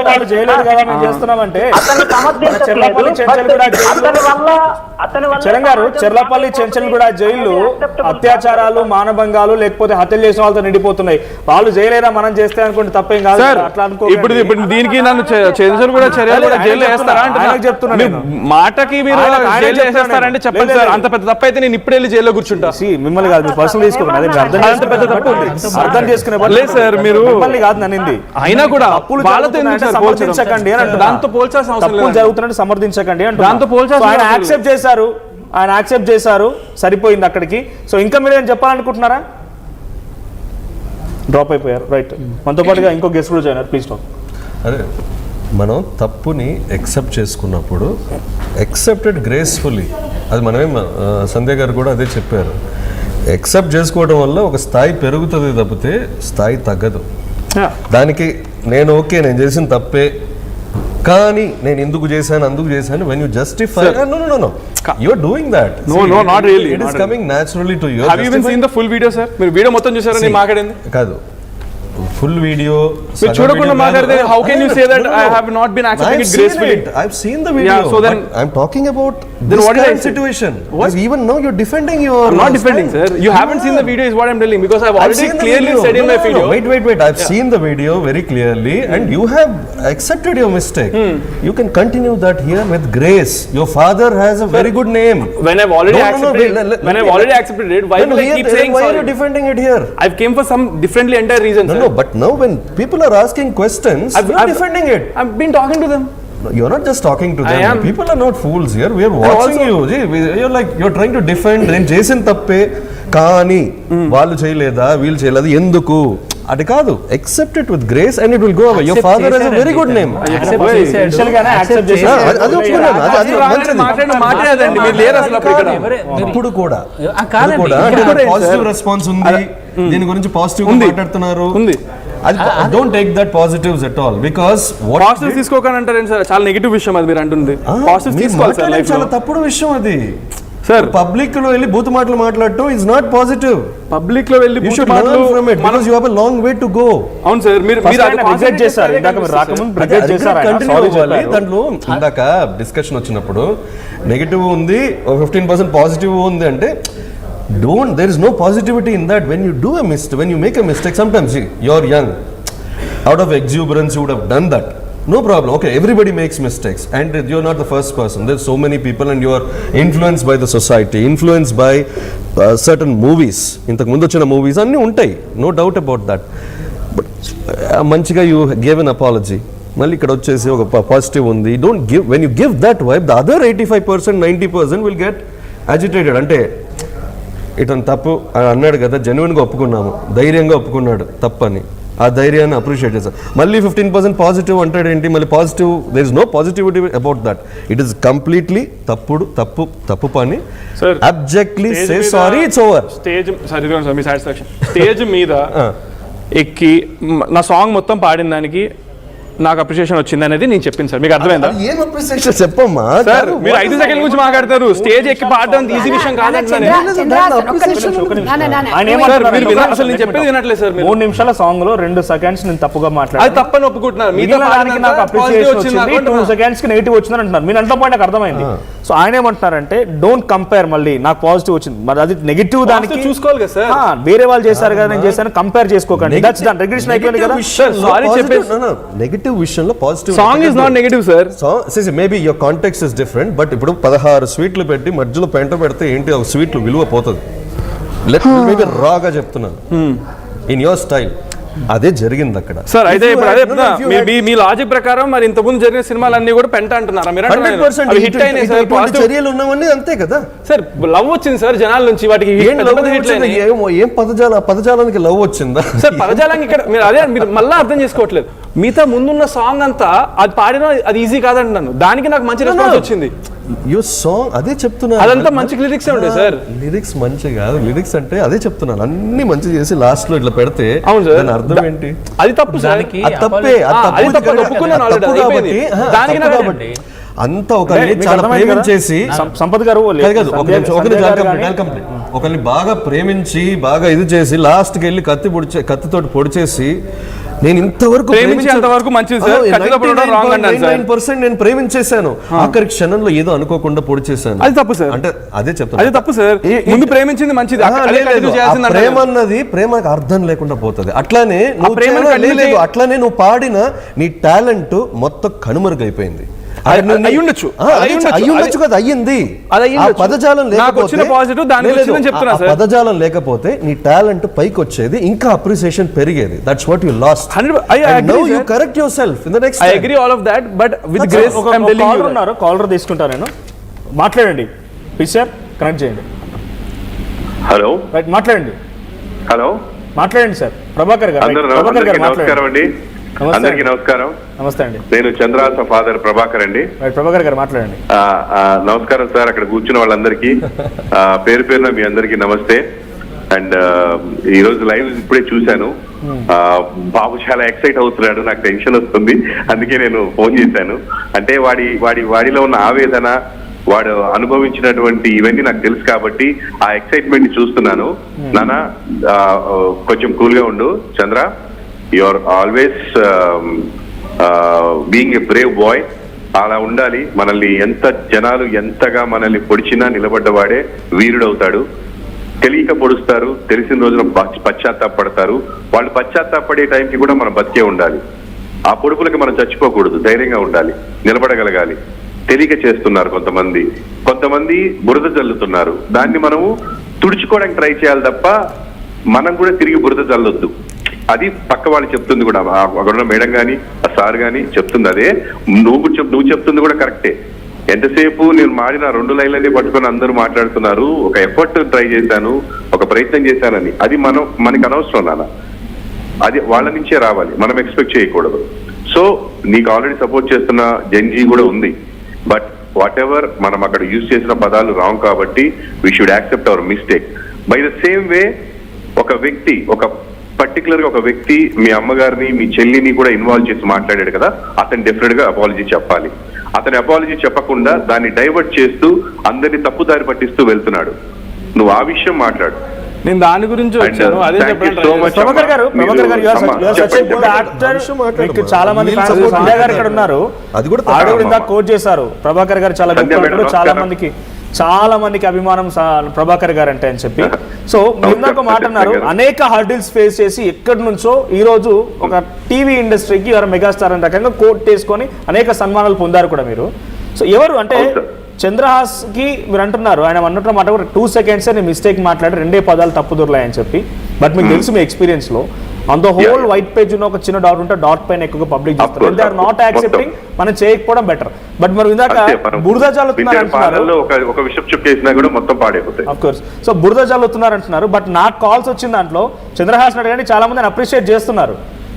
వాళ్ళు చేయలేదు కదా మేము చేస్తున్నామంటే. చరణ్ గారు, చెర్లపల్లి చెంచల్గూడ జైలు అత్యాచారాలు మానభంగాలు లేకపోతే హత్యలు చేసిన వాళ్ళతో నిండిపోతున్నాయి, వాళ్ళు జైలేరా మనం చేస్తే అనుకుంటే తప్పేం కాదు సార్. అట్లా అనుకో. ఇప్పుడు దీనికి నన్ను చెంచల్గూడ చర్యలు కూడా జైల్లో వేస్తారా అంటే చెప్తున్నాను, మాటకి మీరు జైల్లో వేసేస్తారంటే చెప్పండి సార్. అంత పెద్ద తప్పు అయితే నేను ఇప్పుడు వెళ్ళి జైల్లో కూర్చుంటా. మిమ్మల్ని కాదు, మీరు పర్సనల్ తీసుకోండి, అర్థం చేసుకునే లేదు సార్. మీరు మిమ్మల్ని కాదు నన్నింది, అయినా కూడా సమర్థించకండి అని, దాంతో పోల్చాల్సిన అవసరం లేదు, జరుగుతున్నట్టు సమర్థించకండి అంటే దాంతో పోల్చాల్సిన ఆయన యాక్సెప్ట్ చేశారు సరిపోయింది అక్కడికి. సో ఇంకా మీరు ఏం చెప్పాలనుకుంటున్నారా? డ్రాప్ అయిపోయారు, రైట్. మనతో పాటుగా ఇంకో గెస్ట్ కూడా జాయిన్, ప్లీజ్ టాక్. అదే మనం తప్పుని యాక్సెప్ట్ చేసుకున్నప్పుడు యాక్సెప్టెడ్ గ్రేస్ఫుల్లీ, అది మనమేం సంధ్య గారు కూడా అదే చెప్పారు, యాక్సెప్ట్ చేసుకోవడం వల్ల ఒక స్థాయి పెరుగుతుంది తప్పితే స్థాయి తగ్గదు. దానికి నేను ఓకే నేను చేసిన తప్పే కానీ నేను ఎందుకు చేశాను అందుకు చేశాను, when you justify, no you are doing that, no not really, it is coming naturally to you. Have you even seen the full video sir? మీరు వీడియో మొత్తం చూసారా? నేను మాట్లాడింది కాదు, ఫుల్ వీడియో మీరు చూడకుండా మాట్లాడితే how can you say that I have not been accepting it gracefully? I've seen the video. Yeah, so then I'm talking about then this what did I current say? situation. What? Even now you're defending your I'm not defending sir, you haven't seen the video is what I'm telling, because I've already clearly said in my video. Wait, I've seen the video very clearly and you have accepted your mistake. You can continue that here with grace. Your father has a very good name. When I've already accepted it, why do I keep saying why sorry? are you defending it here? I've came for some differently entire reason sir. No, but now when people are asking questions, you're defending it. I've been talking to them. No, you're not just talking to them. I am. People are not fools here. We are watching you. You're trying to defend. నేను చేసిన తప్పే కానీ వాళ్ళు చేయలేదా వీళ్ళు చేయలేదు ఎందుకు అది కాదు. Accept it with grace and it will go away. Your father has a very good name. అది మాట్లాడదండి మీరు లేరు అసలు ఇప్పుడు కూడా పాజిటివ్ రెస్పాన్స్ ఉంది, దీని గురించి పాజిటివ్ గా మాట్లాడుతున్నారు. Don't take that positives at all because what positive తీసుకోకండి అంటారు సార్, చాలా నెగటివ్ విషయం అది మీరు అంటుంది. పాజిటివ్ తీసుకోవాలి సార్ లైఫ్ లో. చాలా తప్పుడు విషయం అది సార్. పబ్లిక్ లో వెళ్ళి బూత్ మాటలు మాట్లాడటం ఇస్ నాట్ పాజిటివ్. పబ్లిక్ లో వెళ్ళి you should learn from it because you have a long way to go. అవును సార్, మీరు రిగ్రెట్ చేశారు, ఇందాక మీరు రాకముందు రిగ్రెట్ చేశారు. దాంట్లో ఇందాక డిస్కషన్ వచ్చినప్పుడు నెగటివ్ ఉంది 15% పాజిటివ్ ఉంది అంటే there is no positivity in that. When you do a mistake, when you make a mistake, sometimes you're young, out of exuberance you would have done that, no problem, okay, everybody makes mistakes and you're not the first person. There's so many people and you are influenced by the society, influenced by certain movies, intaku mundu vachina movies anni untai, no doubt about that. మంచిగా you give an apology, మళ్ళీ ఇక్కడ వచ్చేసి ఒక positive ఉంది. Don't give, when you give that vibe the other 85% 90% will get agitated. అంటే ఇతను తప్పు అన్నాడు కదా, జెన్యున్గా ఒప్పుకున్నాము, ధైర్యంగా ఒప్పుకున్నాడు తప్పని, ఆ ధైర్యాన్ని అప్రిషియేట్ చేస్తాం. మళ్ళీ 15% పాజిటివ్ అంటాడు ఏంటి, మళ్ళీ positive, there is no positivity about that. It is completely తప్పు పని. Abjectly say sorry, it's over. Stage మీద ఎక్కి నా సాంగ్ మొత్తం పాడిన దానికి నాకు అప్రిషియేషన్ వచ్చింది అనేది నేను చెప్పింది సార్. మీకు అర్థమైందా? ఏం అప్రిషియేషన్ చెప్పమ్మా సార్, మీరు 5 సెకండ్ల గురించి మాట్లాడతారు. స్టేజ్ ఎక్కి పాడడం ఈజీ విషయం కాదంటున్నాను. అసలు నేను చెప్పేది వినట్లేదు సార్. 3 నిమిషాల సాంగ్ లో 2 సెకండ్స్ నేను తప్పుగా మాట్లాడాను, అది తప్పని ఒప్పుకుంటున్నారు. నాకు అప్రిషియేషన్ వచ్చింది, 2 సెకండ్స్ కి నెగిటివ్ వచ్చిందని అంటున్నారు. మీరు అంటున్న పాయింట్ నాకు అర్థమైంది. సో ఆయన ఏమంటున్నారంటే డోంట్ కంపేర్, మళ్ళీ నాకు పాజిటివ్ వచ్చింది, మరి అది నెగిటివ్ దానికి చూసుకోవాలి కదా సార్. వేరే వాళ్ళు చేశారు కదా నేను చేశాను, కంపేర్ చేసుకోకండి. దట్స్ డన్, రెగ్యులేషన్ అయిపోయింది కదా. సారీ చెప్పేసి నెగటివ్ విషయంలో positive song is not negative sir. Maybe your context is different. But ఇప్పుడు 16 స్వీట్లు పెట్టి మధ్యలో పెంట పెడితే ఏంటి, ఆ స్వీట్లు విలువ పోతుంది. లెట్ మేబీ రాగా చెప్తున్నాను, ఇన్ యువర్ స్టైల్. అదే జరిగింది అక్కడ సార్. అయితే ఇప్పుడు అదే మీ లాజిక్ ప్రకారం మరి ఇంతకుముందు జరిగిన సినిమాలన్నీ కూడా పెంట అంటున్నారా మీరు? 100% హిట్ అయినాయి సార్, చర్యలు ఉన్నవన్నీ అంతే కదా సార్. లవ్ వచ్చింది సార్ జనాల నుంచి, వాటికి ఏం పదజాలానికి లవ్ వచ్చిందా సార్? పదజాలానికి ఇక్కడ మీరు అదే మీరు మళ్ళీ అర్థం చేసుకోవట్లేదు. మిగతా ముందున్న సాంగ్ అంతా అది పాడినా అది ఈజీ కాదంటున్నాను, దానికి నాకు మంచి రెస్పాన్స్ వచ్చింది. యూ సాంగ్ అదే చెప్తున్నా, అదంతా మంచి లిరిక్స్ ఉండే సార్. లిరిక్స్ మంచి కాదు, లిరిక్స్ అంటే అదే చెప్తున్నాను, అన్ని మంచి చేసి లాస్ట్ లో ఇట్లా పెడితే అవును సార్, అర్థం ఏంటి? అది తప్పు సార్. తప్పే, అంతా ఒకరిని చాలా ప్రేమించేసి సంపత్ గారు ఒకరిని బాగా ప్రేమించి బాగా ఇది చేసి లాస్ట్ కి వెళ్ళి కత్తితోటి పొడిచేసి నేను ఇంతవరకు నేను ప్రేమించేశాను, ఆఖరి క్షణంలో ఏదో అనుకోకుండా పొడి చేశాను. అది తప్పు సార్. అంటే అదే చెప్తాను, అది తప్పు సార్. ముందు ప్రేమించింది మంచిది, ప్రేమ అన్నది ప్రేమకు అర్థం లేకుండా పోతుంది. అట్లానే నువ్వు పాడిన నీ టాలెంట్ మొత్తం కనుమరుగైపోయింది. అయ్యుండొచ్చు కదా, అయ్యింది. పదజాలం లేకపోతే నీ టాలెంట్ పైకి వచ్చేది, ఇంకా అప్రిసియేషన్ పెరిగేది. That's what you last. You correct your self in the next. I agree all of that, but with grace I am telling you. ఉన్నారు, కాలర్ తీసుకుంటా నేను. మాట్లాడండి ప్లీజ్ సార్, కనెక్ట్ చేయండి. హలో, రైట్, మాట్లాడండి. హలో, మాట్లాడండి sir. Prabhakar గారు. నమస్కారం అండి. అందరికీ నమస్కారం. నమస్తే అండి. నేను చంద్రహాస ఫాదర్ ప్రభాకర్ అండి. ప్రభాకర్ గారు మాట్లాడండి. నమస్కారం సార్, అక్కడ కూర్చున్న వాళ్ళందరికీ పేరు పేరున మీ అందరికీ నమస్తే. అండ్ ఈ రోజు లైవ్ ఇప్పుడే చూశాను. బాబు చాలా ఎక్సైట్ అవుతున్నాడు, నాకు టెన్షన్ వస్తుంది, అందుకే నేను ఫోన్ చేశాను. అంటే వాడిలో ఉన్న ఆవేదన, వాడు అనుభవించినటువంటి ఇవన్నీ నాకు తెలుసు కాబట్టి ఆ ఎక్సైట్మెంట్ ని చూస్తున్నాను. నాన్న కొంచెం కూల్ గా ఉండు Chandra, you are always being a brave boy. అలా ఉండాలి. మనల్ని జనాలు ఎంతగా మనల్ని పొడిచినా నిలబడ్డవాడే వీరుడవుతాడు. తెలియక పొడుస్తారు, తెలిసిన రోజున పశ్చాత్తాపడతారు. వాళ్ళు పశ్చాత్తాపడే టైంకి కూడా మనం బతికే ఉండాలి. ఆ పొడుపులకి మనం చచ్చిపోకూడదు, ధైర్యంగా ఉండాలి, నిలబడగలగాలి. తెలియక చేస్తున్నారు కొంతమంది బురద జల్లుతున్నారు, దాన్ని మనము తుడుచుకోవడానికి ట్రై చేయాలి తప్ప మనం కూడా తిరిగి బురద జల్లొద్దు. అది పక్క వాళ్ళు చెప్తుంది కూడా, అక్కడ మేడం కానీ ఆ సార్ కానీ చెప్తుంది అదే. నువ్వు చెప్తుంది కూడా కరెక్టే. ఎంతసేపు నేను మాడిన 2 లైన్లనే పట్టుకొని అందరూ మాట్లాడుతున్నారు. ఒక ఎఫర్ట్ ట్రై చేశాను, ఒక ప్రయత్నం చేశానని. అది మనకి అనవసరం నాన్న, అది వాళ్ళ నుంచే రావాలి, మనం ఎక్స్పెక్ట్ చేయకూడదు. సో నీకు ఆల్రెడీ సపోర్ట్ చేస్తున్న జెన్జీ కూడా ఉంది. బట్ వాట్ ఎవర్ మనం అక్కడ యూజ్ చేసిన పదాలు రాంగ్ కాబట్టి we should accept our mistake. By the same way particular గా ఒక వ్యక్తి మీ అమ్మగారిని మీ చెల్లిని కూడా ఇన్వాల్వ్ చేసి మాట్లాడాడు కదా, అతను డెఫినెట్ గా అపాలజీ చెప్పాలి. అతని అపాలజీ చెప్పకుండా దాన్ని డైవర్ట్ చేస్తూ అందరినీ తప్పుదారి పట్టిస్తూ వెళ్తున్నాడు. నువ్వు ఆ విషయం మాట్లాడు. నేను దాని గురించి వచ్చాను, అదే చెప్పండి. చాలా మంది ఇక్కడ ఉన్నారు, కోట్ చేశారు. ప్రభాకర్ గారు చాలా మందికి అభిమానం ప్రభాకర్ గారు అంటే అని చెప్పి. సో ఇందాక మాట అన్నారు, అనేక హర్డిల్స్ ఫేస్ చేసి ఎక్కడి నుంచో ఈ రోజు ఒక టీవీ ఇండస్ట్రీకి ఎవరు మెగాస్టార్ అనే రకంగా కోట్ చేసుకొని అనేక సన్మానాలు పొందారు కూడా మీరు. సో ఎవరు అంటే చంద్రహాస్ కి మీరు అంటున్నారు, ఆయన అన్నట్టు మాట 2 సెకండ్స్ మిస్టేక్ మాట్లాడి 2 పదాలు తప్పు దొరలాయని చెప్పి. బట్ మీకు తెలుసు మీ ఎక్స్పీరియన్స్ లో on the whole white page ఉన్న ఒక చిన్న డాట్ ఉంటే డాట్ పైన ఎక్కువ పబ్లిక్ చేస్తారు. దే ఆర్ నాట్ యాక్సెప్టింగ్, మనం చేయకపోవడం బెటర్. బట్ మరి ఇందాక బురద జల్లుతున్నారు అంటున్నారు, ఒక విషయం చెప్పేసినా కూడా మొత్తం పాడైపోతాయి. Of course. సో బురద జల్లుతున్నారు అంటున్నారు, బట్ నాకు కాల్స్ వచ్చిన దాంట్లో చంద్రహాస్ నాయుడు గారిని చాలా మంది అప్రిషియేట్ చేస్తున్నారు.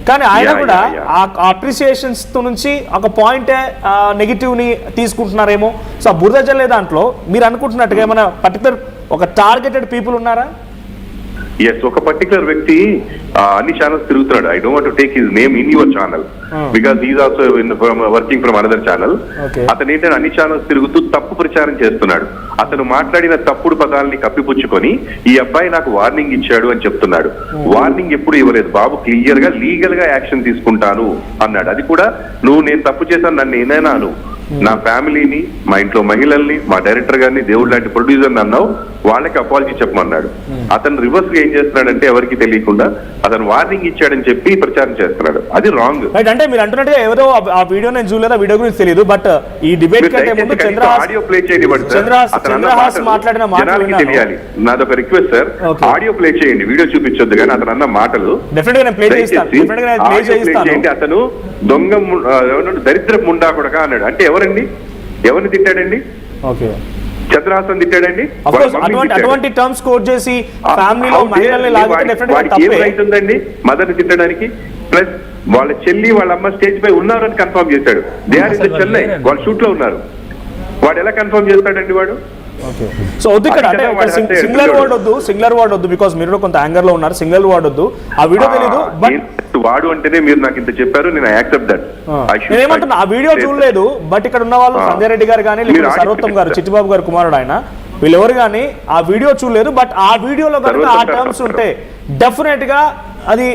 కానీ ఆయన కూడా ఆ అప్రిసియేషన్స్ నుంచి ఒక పాయింటే నెగిటివ్ ని తీసుకుంటున్నారేమో. సో ఆ బురద జల్లే దాంట్లో మీరు అనుకుంటున్నట్టుగా ఏమైనా పర్టికులర్ ఒక టార్గెటెడ్ పీపుల్ ఉన్నారా? ఎస్, ఒక పర్టికులర్ వ్యక్తి అన్ని ఛానల్స్ తిరుగుతున్నాడు. I don't want to take his name in your channel because he's also working from another channel. అతను ఏంటంటే అన్ని ఛానల్స్ తిరుగుతూ తప్పు ప్రచారం చేస్తున్నాడు. అతను మాట్లాడిన తప్పుడు పదాలని కప్పిపుచ్చుకొని ఈ అబ్బాయి నాకు వార్నింగ్ ఇచ్చాడు అని చెప్తున్నాడు. వార్నింగ్ ఎప్పుడు ఇవ్వలేదు. బాబు క్లియర్ గా లీగల్ గా యాక్షన్ తీసుకుంటాను అన్నాడు. అది కూడా నువ్వు నేను తప్పు చేశాను, నన్ను ఏనాను, నా ఫ్యామిలీని, మా ఇంట్లో మహిళల్ని, మా డైరెక్టర్ గారిని, దేవుడు లాంటి ప్రొడ్యూసర్ అన్నావు, వాళ్ళకి అపాలజీ చెప్పమన్నాడు. అతను రివర్స్ గా ఏం చేస్తున్నాడంటే ఎవరికి తెలియకుండా అతను వార్నింగ్ ఇచ్చాడని చెప్పి ప్రచారం చేస్తున్నాడు. అది రాంగ్. అంటే మీరు అంటున్నట్టుగా ఎవరో ఆ వీడియో నేను చూడలేదు, ఆ వీడియో గురించి తెలియదు. బట్ ఈ డిబేట్ కంటే ముందు ఆడియో ప్లే చేయండి. మాట్లాడిన జనాలకి తెలియాలి. నాదొక రిక్వెస్ట్ సార్, ఆడియో ప్లే చేయండి, వీడియో చూపించొద్దు. కానీ అతను అన్న మాటలు డెఫినెట్ గా ప్లే చేస్తాను. అతను దొంగ దరిద్ర ముండా కూడా అన్నాడు. అంటే ఎవరండి, ఎవరిని తిట్టాడండి? ఓకే, చంద్రహాసన్ తిట్టాడండి. అటువంటి టర్మ్స్ కోట్ చేసి ఫ్యామిలీలో మహిళల్ని అవుతుందండి మదర్ ని తిట్టడానికి. ప్లస్ వాళ్ళ చెల్లి వాళ్ళ అమ్మ స్టేజ్ పై ఉన్నారని కన్ఫర్మ్ చేశాడు. They are in the Chennai, వాళ్ళు షూట్ లో ఉన్నారు. వాడు ఎలా కన్ఫర్మ్ చేస్తాడండి వాడు? సో వద్దు ఇక్కడ అంటే సింగులర్ వర్డ్ వద్దు బికాస్ మీరు కొంత యాంగర్ లో ఉన్నారు. సింగిల్ వర్డ్ వద్దు, ఆ వీడియో తెలీదు. బట్ వాడు అంటేనే మీరు నాకు ఇంత చెప్పారు, నేను యాక్సెప్ట్ దట్. నేనేమంటున్నా, ఆ వీడియో చూడలేదు. బట్ ఇక్కడ ఉన్న వాళ్ళు సంజయ్ రెడ్డి గారు కానీ సర్వోత్తమ్ గారు, చిట్టిబాబు గారు కుమారుడు ఆయన, వీళ్ళెవరు కానీ ఆ వీడియో చూడలేదు. బట్ ఆ వీడియోలో కనుక ఆ టర్మ్స్ ఉంటే డెఫినెట్ గా అది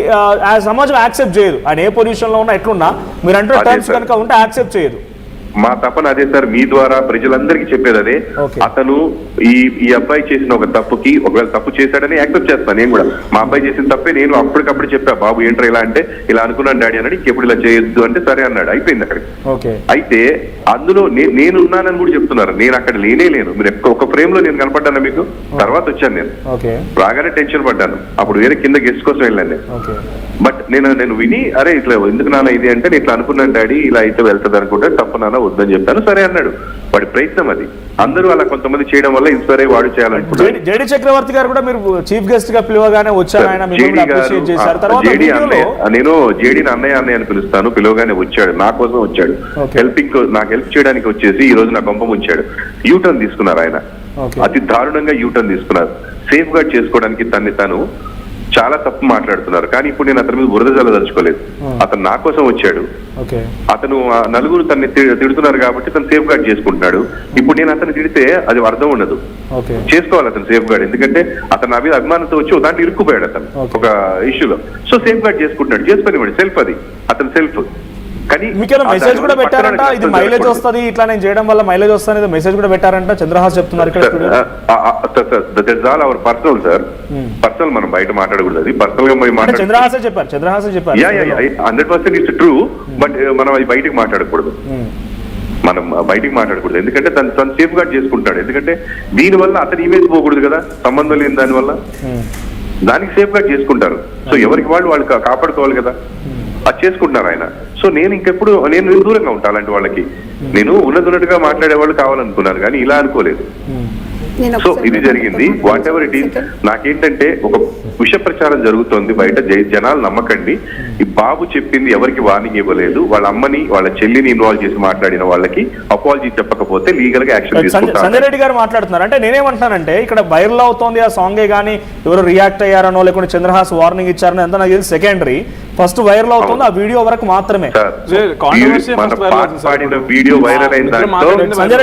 సమాజం యాక్సెప్ట్ చేయదు. ఆయన ఏ పొజిషన్ లో ఉన్నా ఎట్లున్నా మీరు అంటే టర్మ్స్ కనుక ఉంటే యాక్సెప్ట్ చేయదు. మా తపన అదే సార్, మీ ద్వారా ప్రజలందరికీ చెప్పేది అదే. అతను ఈ అబ్బాయి చేసిన ఒక తప్పుకి, ఒకవేళ తప్పు చేశాడని యాక్సెప్ట్ చేస్తాను నేను కూడా. మా అబ్బాయి చేసిన తప్పే నేను అప్పటికప్పుడు చెప్పా, బాబు ఏంట్రా ఇలా అంటే, ఇలా అనుకున్నాను డాడీ అన్నాడు. ఇంకెప్పుడు ఇలా చేయొద్దు అంటే సరే అన్నాడు, అయిపోయింది అక్కడికి. అయితే అందులో నేను ఉన్నానని కూడా చెప్తున్నారు. నేను అక్కడ లేను. మీరు ఒక ఫ్రేమ్ లో నేను కనపడ్డాను మీకు, తర్వాత వచ్చాను నేను. రాగానే టెన్షన్ పడ్డాను. అప్పుడు వేరే కింద గెస్ట్ కోసం వెళ్ళాను నేను. బట్ నేను విని, అరే ఇట్లా ఎందుకు నాన్న ఇది అంటే, నేను ఇట్లా అనుకున్నాను డాడీ, ఇలా అయితే వెళ్తుంది అనుకుంటే, తప్పు నాన్న వద్దని చెప్పాను. సరే అన్నాడు. వాడి ప్రయత్నం అది. అందరూ అలా కొంతమంది చేయడం వల్ల ఇన్స్పైర్ అయ్యి వాడు చేయాలనుకుంటున్నారు. జేడి చక్రవర్తి గారు కూడా మీరు చీఫ్ గెస్ట్ గా పిలవగానే వచ్చారు. నేను జేడీని అన్నయ్య అని పిలుస్తాను. పిలవగానే వచ్చాడు, నా కోసం వచ్చాడు. నాకు హెల్ప్ చేయడానికి వచ్చేసి ఈ రోజు నా కొంపం ఉంచాడు. యూటర్న్ తీసుకున్నారు ఆయన, అతి దారుణంగా యూటర్న్ తీసుకున్నారు. సేఫ్ గార్డ్ చేసుకోవడానికి తను చాలా తప్పు మాట్లాడుతున్నారు. కానీ ఇప్పుడు నేను అతని మీద బురద జల్లదలుచుకోలేదు. అతను నా కోసం వచ్చాడు. అతను నలుగురు తనని తిడుతున్నారు కాబట్టి తను సేఫ్ గార్డ్ చేసుకుంటున్నాడు. ఇప్పుడు నేను అతను తిడితే అది అర్థం ఉండదు. చేసుకోవాలి అతను సేఫ్ గార్డ్, ఎందుకంటే అతను నా మీద అభిమానంతో వచ్చి దాంట్లో ఇరుక్కుపోయాడు అతను ఒక ఇష్యూలో. సో సేఫ్ గార్డ్ చేసుకుంటున్నాడు, చేసుకునేవాడు. సెల్ఫ్ అది, అతను సెల్ఫ్. కానీ మెసేజ్ కూడా పెట్టారంట, ఇది మైలేజ్ వస్తుంది, ఇట్లా నేను చేయడం వల్ల మైలేజ్ వస్తుంది మెసేజ్ కూడా పెట్టారంట చంద్రహాస్ చెప్తున్నారు ఇక్కడ. అవర్ పర్సనల్ సార్, పర్సనల్, మనం బయట మాట్లాడకూడదు. అది పర్సనల్ గా చంద్రహాసే చెప్పారు 100% ఇట్స్ ట్రూ. బట్ మనం అది బయటకు మాట్లాడకూడదు. ఎందుకంటే తను సేఫ్ గార్డ్ చేసుకుంటాడు. ఎందుకంటే దీనివల్ల అతని ఇమేజ్ పోకూడదు కదా, సంబంధం లేని దానివల్ల. దానికి సేఫ్ గార్డ్ చేసుకుంటారు. సో ఎవరికి వాళ్ళు కాపాడుకోవాలి కదా, అది చేసుకుంటున్నారు ఆయన. సో నేను ఇంకెప్పుడు నేను దూరంగా ఉంటాను అలాంటి వాళ్ళకి. నేను ఉన్నట్టుగా మాట్లాడే వాళ్ళు కావాలనుకున్నాను, కానీ ఇలా అనుకోలేదు. సో ఇది జరిగింది. వాట్ ఎవర్ ఇట్ ఈస్, నాకేంటంటే ఒక విష ప్రచారం జరుగుతోంది బయట. జనాలు నమ్మకండి. ఈ బాబు చెప్పింది ఎవరికి వార్నింగ్ ఇవ్వలేదు. వాళ్ళ అమ్మని, వాళ్ళ చెల్లిని ఇన్వాల్వ్ చేసి మాట్లాడిన వాళ్ళకి అపాలజీ చెప్పకపోతే లీగల్ గా యాక్షన్ తీసుకుంటారు. సంజయ్ రెడ్డి గారు మాట్లాడుతున్నారు. అంటే నేనేమంటున్నానంటే, ఇక్కడ వైరల్ అవుతోంది ఆ సాంగే కానీ ఎవరు రియాక్ట్ అయ్యారనో లేకుంటే చంద్రహాస్ వార్నింగ్ ఇచ్చారనో ఎంత నాకు తెలిసి సెకండరీ. ఫస్ట్ వైరల్ అవుతుంది ఆ వీడియో వరకు మాత్రమే. సంజయ్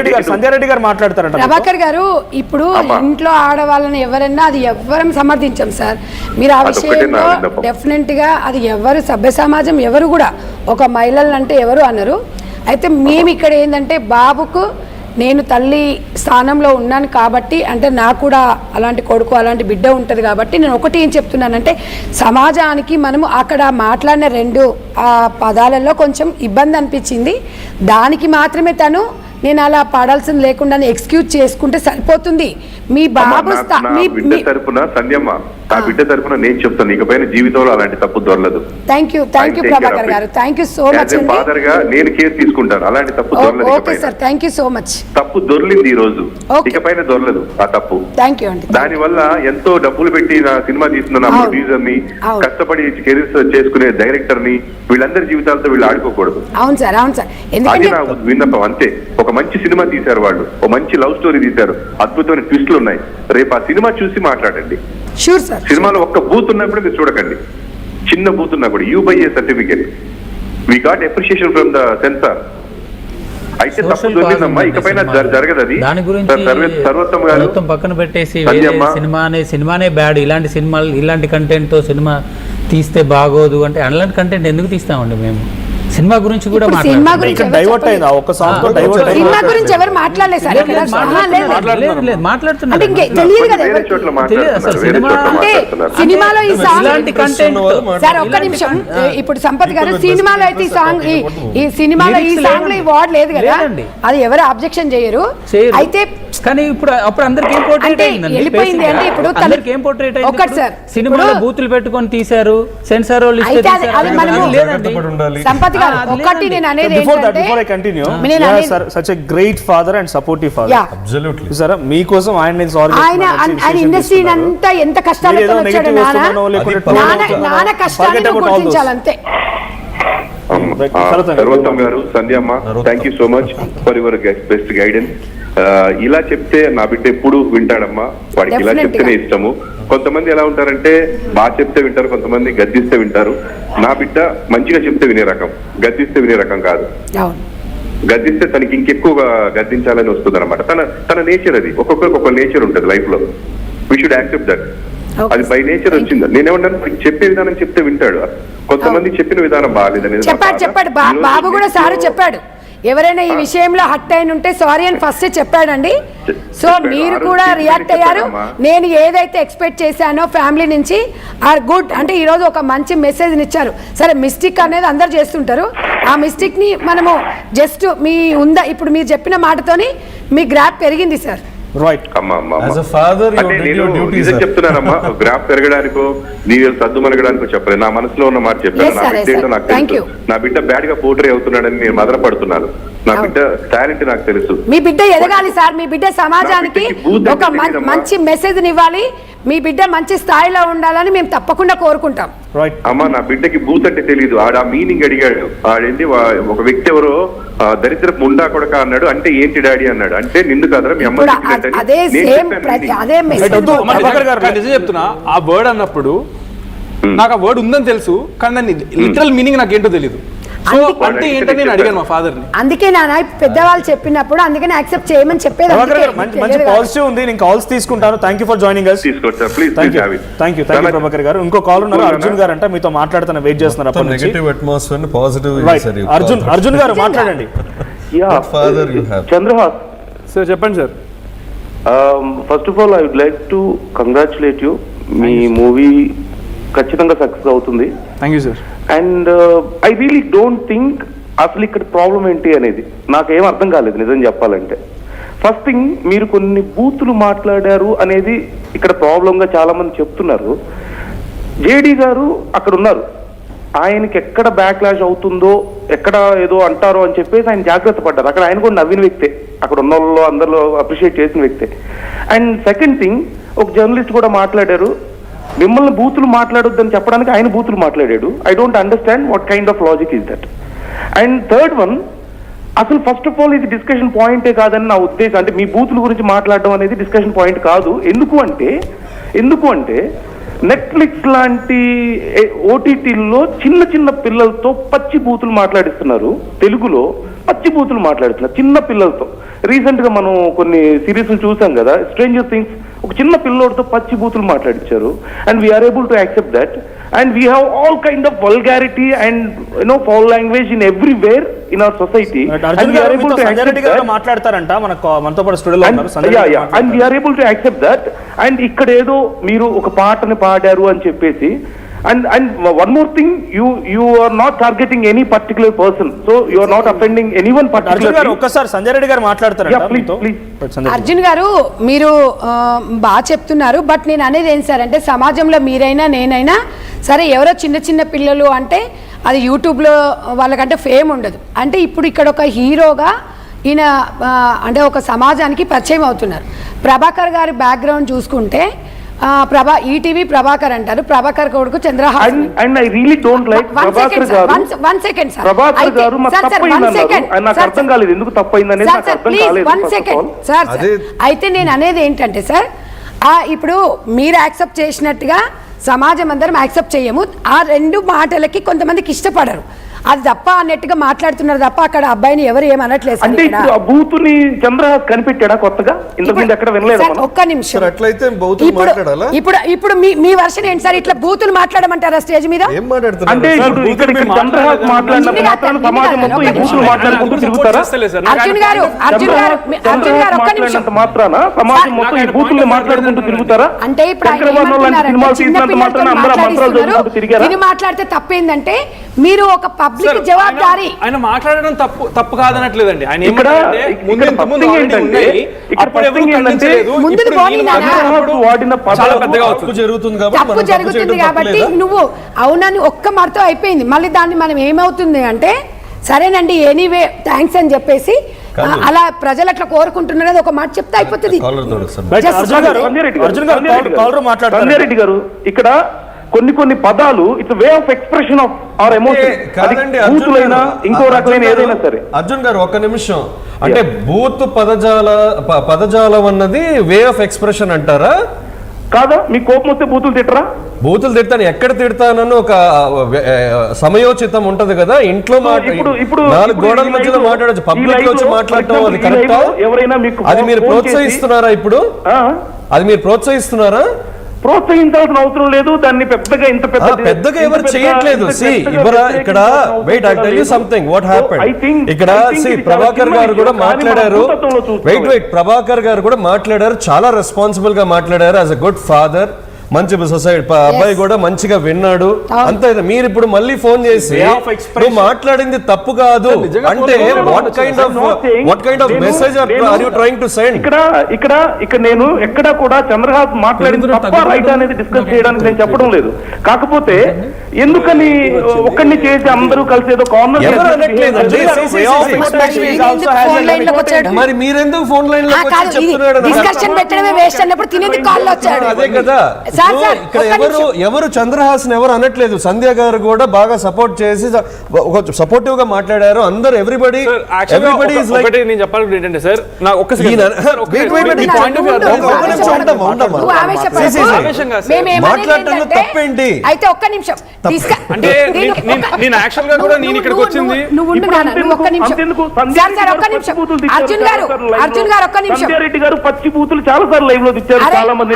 రెడ్డి గారు మాట్లాడతారంట. ప్రభాకర్ గారు, ఇప్పుడు ఇంట్లో ఆడవాళ్ళని ఎవరన్నా అది ఎవరం సమర్థించాం సార్. మీరు ఆ విషయంలో డెఫినెట్ గా అది ఎవరు సభ్య సమాజం ఎవరు కూడా ఒక మహిళలు అంటే ఎవరు అన్నారు. అయితే మేము ఇక్కడ ఏంటంటే, బాబుకు నేను తల్లి స్థానంలో ఉన్నాను కాబట్టి, అంటే నాకు కూడా అలాంటి కొడుకు అలాంటి బిడ్డ ఉంటుంది కాబట్టి నేను ఒకటి ఏం చెప్తున్నానంటే, సమాజానికి మనము అక్కడ మాట్లాడిన 2 పదాలలో కొంచెం ఇబ్బంది అనిపించింది. దానికి మాత్రమే నేను అలా పాడాల్సింది లేకుండా ఎక్స్క్యూజ్ చేసుకుంటే సరిపోతుంది. మీ బాబు తరపున సంధ్యమ్మ నా బిడ్డ తరఫున నేను చెప్తాను, ఇకపైన జీవితంలో అలాంటి తప్పు దొరలదు. థ్యాంక్ యూ ప్రభాకర్ గారు, thank you so much. Father గా నేను కేర్ తీసుకుంటాను, అలాంటి తప్పు దొరలదు. Okay sir, thank you so much. తప్పు దొర్లింది ఈ రోజు, ఇకపైన దొరలదు ఆ తప్పు. థ్యాంక్ యూ అండి. దాని వల్ల ఎంతో డబ్బులు పెట్టి నా సినిమా తీస్తున్న నా ప్రొడ్యూసర్ ని, కష్టపడి కెరీర్ చేసుకునే డైరెక్టర్ ని, వీళ్ళందరి జీవితాలతో వీళ్ళు ఆడుకోకూడదు. అవును సార్, అవును సార్. అది నా విన్నపం అంతే. ఒక మంచి సినిమా తీశారు వాళ్ళు, ఒక మంచి లవ్ స్టోరీ తీశారు, అద్భుతమైన ట్విస్టులు ఉన్నాయి. రేపు ఆ సినిమా చూసి మాట్లాడండి. Sure sir. సినిమాలో ఒక్క బూత్ ఉన్నప్పుడు మీరు చూడకండి, చిన్న బూత్ ఉన్నా కూడా U by A certificate, we got appreciation from the censor. అయితే తప్పు దొరికిందమ్మా, ఇకపైన జరగదు అది. దాని గురించి సర్వోత్తమ్ గారు మొత్తం పక్కన పెట్టేసి సినిమానే బ్యాడ్, ఇలాంటి సినిమాలు ఇలాంటి కంటెంట్ తో సినిమా తీస్తే బాగోదు అంటే అలాంటి కంటెంట్ ఎందుకు తీస్తామండి మేము? సినిమా గురించి కూడా డైవర్ట్ అయిందా? ఒక సాంగ్ తో డైవర్ట్ అయింది. సినిమా గురించి ఎవరు మాట్లాడలేదు సార్. మాట్లాడుతున్నారు. సినిమాలో ఈ సాంగ్ కంటెంట్ సార్, ఒక్క నిమిషం. ఇప్పుడు సంపత్ గారు సినిమాలో అయితే ఈ సాంగ్, ఈ సినిమాలో ఈ సాంగ్ లో ఈ వర్డ్ లేదు కదా, అది ఎవరు అబ్జెక్షన్ చేయరు. అయితే కానీ ఇప్పుడు అప్పుడు అందరికి ఏం పోర్ట్రేట్ అయిందండి? వెళ్ళిపోయింది అంటే ఇప్పుడు అందరికి ఏం పోర్ట్రేట్ అయింది? ఒకటి సార్, సినిమాలో బూతులు పెట్టుకొని తీశారు, సెన్సార్ వాళ్ళు లేదండి. సంపత్ గారు ఒకటి నేను అనేది ఏంటంటే, before I continue, such a great father and supportive father. Absolutely. సరే, మీకోసం ఆయన ఆయన ఇండస్ట్రీ అంతా ఎంత కష్టాలతో వచ్చాడు. నాన్న కష్టాన్ని గుర్తించాలంతే. సర్వోత్తమ్ గారు, Sandhyamma, thank you so much for your best guidance. ఇలా చెప్తే నా బిడ్డ ఎప్పుడు వింటాడమ్మా, వాడికి ఇలా చెప్తేనే ఇష్టము. కొంతమంది ఎలా ఉంటారంటే బాగా చెప్తే వింటారు, కొంతమంది గద్దిస్తే వింటారు. నా బిడ్డ మంచిగా చెప్తే వినే రకం, గద్దిస్తే వినే రకం కాదు. గద్దిస్తే తనకి ఇంకెక్కువగా గద్దించాలని వస్తుంది అనమాట. తన నేచర్ అది. ఒక్కొక్కరికి ఒక నేచర్ ఉంటుంది లైఫ్ లో. We should accept that. అది బై నేచర్ వచ్చింది. నేనేమంటాను, చెప్పే విధానం చెప్తే వింటాడు. కొంతమంది చెప్పిన విధానం బాగాలేదని చెప్పాడు. బాబు కూడా సారు చెప్పాడు, ఎవరైనా ఈ విషయంలో హట్ అయిన ఉంటే సారీ అని ఫస్ట్ చెప్పాడండి. సో మీరు కూడా రియాక్ట్ అయ్యారు. నేను ఏదైతే ఎక్స్పెక్ట్ చేశానో ఫ్యామిలీ నుంచి ఆర్ గుడ్ అంటే ఈరోజు ఒక మంచి మెసేజ్ ఇచ్చారు. సరే, మిస్టేక్ అనేది అందరు చేస్తుంటారు. ఆ మిస్టేక్ ని మనము జస్ట్ ఇప్పుడు మీరు చెప్పిన మాటతోని మీ గ్రాప్ పెరిగింది సార్. చెప్తున్నానమ్మా, గ్రాఫ్ పెరగడానికో నీళ్ళు సద్దు మనగడానికో చెప్పలేదు. నా మనసులో ఉన్న మాట చెప్పాను. నా బిడ్డ ఏంటో నాకు తెలుసు. నా బిడ్డ బ్యాడ్ గా పోర్ట్రే అవుతున్నాడని నేను మదనపడుతున్నాను. నా బిడ్డ టాలెంట్ నాకు తెలుసు. మీ బిడ్డ ఎదగాలి సార్. మీ బిడ్డ సమాజానికి ఒక మంచి మెసేజ్ ఇవ్వాలి. మీ బిడ్డ మంచి స్థాయిలో ఉండాలని మేము తప్పకుండా కోరుకుంటాం. అమ్మా, నా బిడ్డకి బూత్ అంటే తెలియదు. ఆడ మీనింగ్ అడిగాడు. ఆడేంటి, ఒక వ్యక్తి ఎవరో దరిద్రపు ముండా కొడక అన్నాడు. అంటే ఏంటి డాడీ అన్నాడు. అంటే నిన్ను కాదరా మీ అమ్మ చెప్తున్నా. ఆ వర్డ్ అన్నప్పుడు నాకు ఆ వర్డ్ ఉందని తెలుసు, కానీ లిటరల్ మీనింగ్ నాకేంటో తెలియదు. అంటే ఏంటని నేను అడిగాను మా ఫాదర్ ని. అందుకే నాన్న పెద్దవాళ్ళు చెప్పినప్పుడు అందుకని యాక్సెప్ట్ చేయమని చెప్పేది. మంచి పాజిటివ్ ఉంది. నేను కాల్స్ తీసుకుంటాను. Thank you for joining us. Thank you Prabhakar గారు. ఇంకో కాల్ ఉన్నారు, అర్జున్ గారు అంట. మీతో మాట్లాడుతున్నా, వెయిట్ చేస్తున్నారు అప్పటి నుంచి. నెగటివ్ అట్మాస్ఫియర్ ని పాజిటివ్ చేశారు. అర్జున్ గారు మాట్లాడండి. Father you have. Chandrahas sir, చెప్పండి సార్. First of all I would like to congratulate you. మీ మూవీ ఖచ్చితంగా సక్సెస్ అవుతుంది. Thank you sir. And I really don't think అసలు ఇక్కడ ప్రాబ్లం ఏంటి అనేది నాకేం అర్థం కాలేదు నిజం చెప్పాలంటే. ఫస్ట్ థింగ్, మీరు కొన్ని బూతులు మాట్లాడారు అనేది ఇక్కడ ప్రాబ్లంగా చాలా మంది చెప్తున్నారు. జేడీ గారు అక్కడ ఉన్నారు, ఆయనకి ఎక్కడ బ్యాక్లాష్ అవుతుందో, ఎక్కడ ఏదో అంటారో అని చెప్పేసి ఆయన జాగ్రత్త పడ్డారు. అక్కడ ఆయన కూడా నవ్విన వ్యక్తే, అక్కడ ఉన్న వాళ్ళు అందరిలో అప్రిషియేట్ చేసిన వ్యక్తే. అండ్ సెకండ్ థింగ్, ఒక జర్నలిస్ట్ కూడా మాట్లాడారు, మిమ్మల్ని బూతులు మాట్లాడొద్దని చెప్పడానికి ఆయన బూతులు మాట్లాడాడు. I don't understand what kind of logic is that. And third one, అసలు ఫస్ట్ ఆఫ్ ఆల్ ఇది డిస్కషన్ పాయింటే కాదని నా ఉద్దేశం. అంటే మీ బూతుల గురించి మాట్లాడడం అనేది డిస్కషన్ పాయింట్ కాదు. ఎందుకు అంటే నెట్ఫ్లిక్స్ లాంటి ఓటీటీల్లో చిన్న పిల్లలతో పచ్చి బూతులు మాట్లాడిస్తున్నారు. తెలుగులో పచ్చి బూతులు మాట్లాడుతున్నారు చిన్న పిల్లలతో. రీసెంట్ గా మనం కొన్ని సిరీస్ చూసాం కదా, స్ట్రేంజర్ థింగ్స్, ఒక చిన్న పిల్లోడితో పచ్చి బూతులు మాట్లాడించారు. And we are able to accept that. And we have all kind of vulgarity and foul language in everywhere in our society. And we are able to accept that. And ఇక్కడ ఏదో మీరు ఒక పాటని పాడారు అని చెప్పేసి And one more thing, you are not targeting any particular person, so you are not offending anyone Arjun గారు particularly. ఒక్కసారి సంజయ్ రెడ్డి గారు మాట్లాడతారంట Yeah, please, మీతో. please. సంజయ్ రెడ్డి. అర్జున్ గారు మీరు బాగా చెప్తున్నారు, బట్ నేను అనేది ఏం సార్ అంటే సమాజంలో మీరైనా నేనైనా సరే ఎవరో చిన్న చిన్న పిల్లలు అంటే అది యూట్యూబ్లో వాళ్ళకంటే ఫేమ్ ఉండదు. అంటే ఇప్పుడు ఇక్కడ ఒక హీరోగా ఈయన అంటే ఒక సమాజానికి పరిచయం అవుతున్నారు. ప్రభాకర్ గారి బ్యాక్గ్రౌండ్ చూసుకుంటే ఈటీవీ ప్రభాకర్ అంటారు, ప్రభాకర్ కొడుకు Chandrahasan. And I really don't like Prabhakar garu. One second, sir. Prabhakar garu మాకు తప్పైందన్నారు. నాకు అర్థం కాలేదు ఎందుకు తప్పైందనేది నాకు అర్థం కాలేదు. One second sir. అయితే నేను అనేది ఏంటంటే సార్, ఇప్పుడు మీరు యాక్సెప్ట్ చేసినట్టుగా సమాజం అందరం యాక్సెప్ట్ చేయము. ఆ రెండు మాటలకి కొంతమందికి ఇష్టపడరు, అది తప్ప అన్నట్టుగా మాట్లాడుతున్నారు తప్ప అక్కడ అబ్బాయిని ఎవరు ఏమనట్లేదు. అంటే ఇప్పుడు ఆ బూతుని చంద్రహాస్ కనిపెట్టాడా కొత్తగా? ఇంతకుముందు ఎక్కడ వినలేదు మనం. ఒక్క నిమిషం. అట్లయితే బూతులు మాట్లాడాలా? ఇప్పుడు మీ వర్షన్ ఏంటి సార్? ఇట్లా బూతులు మాట్లాడమంటారా స్టేజ్ మీద? ఏం మాట్లాడుతున్నారు? అంటే ఇప్పుడు ఇక్కడ చంద్రహాస్ మాట్లాడిన మాత్రాన్ని సమాజం మొత్తం ఈ బూతులు మాట్లాడుకుంటూ తిరుగుతారా? అర్జున్ గారు ఒక్క నిమిషం. మాత్రాన సమాజం మొత్తం ఈ బూతుల్ని మాట్లాడుకుంటూ తిరుగుతారా? అంటే ఇప్పుడు ఆయన మాట్లాడితే తప్పేందంటే మీరు ఒక పబ్లిక్ జవాబారి. ఆయన మాట్లాడడం తప్పు కాదనట్లేదండి. ఆయన తప్పు జరుగుతుంది కాబట్టి నువ్వు అవునని ఒక్క మాటతో అయిపోయింది. మళ్ళీ దాన్ని మనం ఏమవుతుంది అంటే సరేనండి ఎనీవే థ్యాంక్స్ అని చెప్పేసి అలా ప్రజలు అట్లా కోరుకుంటున్నారు ఒక మాట చెప్తే అయిపోతుంది. సంజయ్ రెడ్డి గారు ఇక్కడ కొన్ని పదాలు it's way of expression of our emotion. బూతులైనా ఇంకో రకమైన ఏదైనా సరే. అర్జున్ గారు ఒక్క నిమిషం, అంటే బూత్ పదజాలం అన్నది వే ఆఫ్ ఎక్స్ప్రెషన్ అంటారా? కాదా? మీ కోపం వస్తే బూతులు తిట్టరా? బూతులు తిడతాను, ఎక్కడ తిడతానని ఒక సమయోచితం ఉంటది కదా. ఇంట్లో ఇప్పుడు 4 గోడల మధ్యలో మాట్లాడచ్చు, పబ్లిక్ లో వచ్చి మాట్లాడటం అది కరెక్టా? అది మీరు ప్రోత్సహిస్తున్నారా? ఇప్పుడు అది మీరు ప్రోత్సహిస్తున్నారా? ప్రోత్సహించాల్సిన అవసరం లేదు. దాన్ని పెద్దగా పెద్దగా ఎవరు చేయట్లేదు. ఇక్కడ wait I tell you something what happened. ఇక్కడ ప్రభాకర్ గారు కూడా మాట్లాడారు. ప్రభాకర్ గారు కూడా మాట్లాడారు, చాలా రెస్పాన్సిబుల్ గా మాట్లాడారు. యాజ్ అ గుడ్ ఫాదర్, మంచి సొసైటీ అబ్బాయి కూడా మంచిగా విన్నాడు. అంతే. మీరు ఇప్పుడు మళ్ళీ ఫోన్ చేసి నువ్వు మాట్లాడింది తప్పు కాదు అంటే what kind of message are you trying to send? ఇక్కడ నేను ఎక్కడ కూడా చంద్రహాస్ మాట్లాడింది తప్ప రైట్ అనేది డిస్కస్ చేయడానికి నేను చెప్పడం లేదు. కాకపోతే ఎందుకని ఒక్కడిని చేసి అందరూ కలిసి ఏదో కార్నర్ మరి మీరెందుకు ఫోన్ లైన్ లో చెప్తున్నాడు? డిస్కషన్ పెట్టడమే వేస్ట్ అన్నప్పుడు తినేది కాల్ వచ్చాడు. అదే కదా. ఇక్కడ ఎవరు చంద్రహాసన్ ఎవరు అనట్లేదు. సంధ్య గారు కూడా బాగా సపోర్ట్ చేసి సపోర్టివ్ గా మాట్లాడారు. అందరు ఎవ్రీబడి ఇస్ లైక్. నేను చెప్పాలి ఏంటంటే సార్, నాకు ఒక్క మాట్లాడటంలో తప్పేంటి? అయితే ఒక్క నిమిషం. అంటే నేను యాక్చువల్ గా కూడా నేను ఇక్కడికి వచ్చింది అర్జున్ గారు ఒక్క నిమిషం. రెడ్డి గారు పచ్చి బూతులు చాలా సార్లు లైవ్ లో తెచ్చారు. చాలా మంది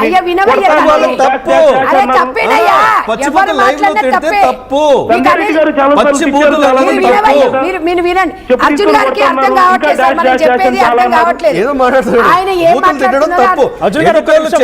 అర్జున్ గారికి అర్థం కావట్లేదు, చెప్పేది అర్థం కావట్లేదు. ఆయన ఏం మాట్లాడుతున్నారు?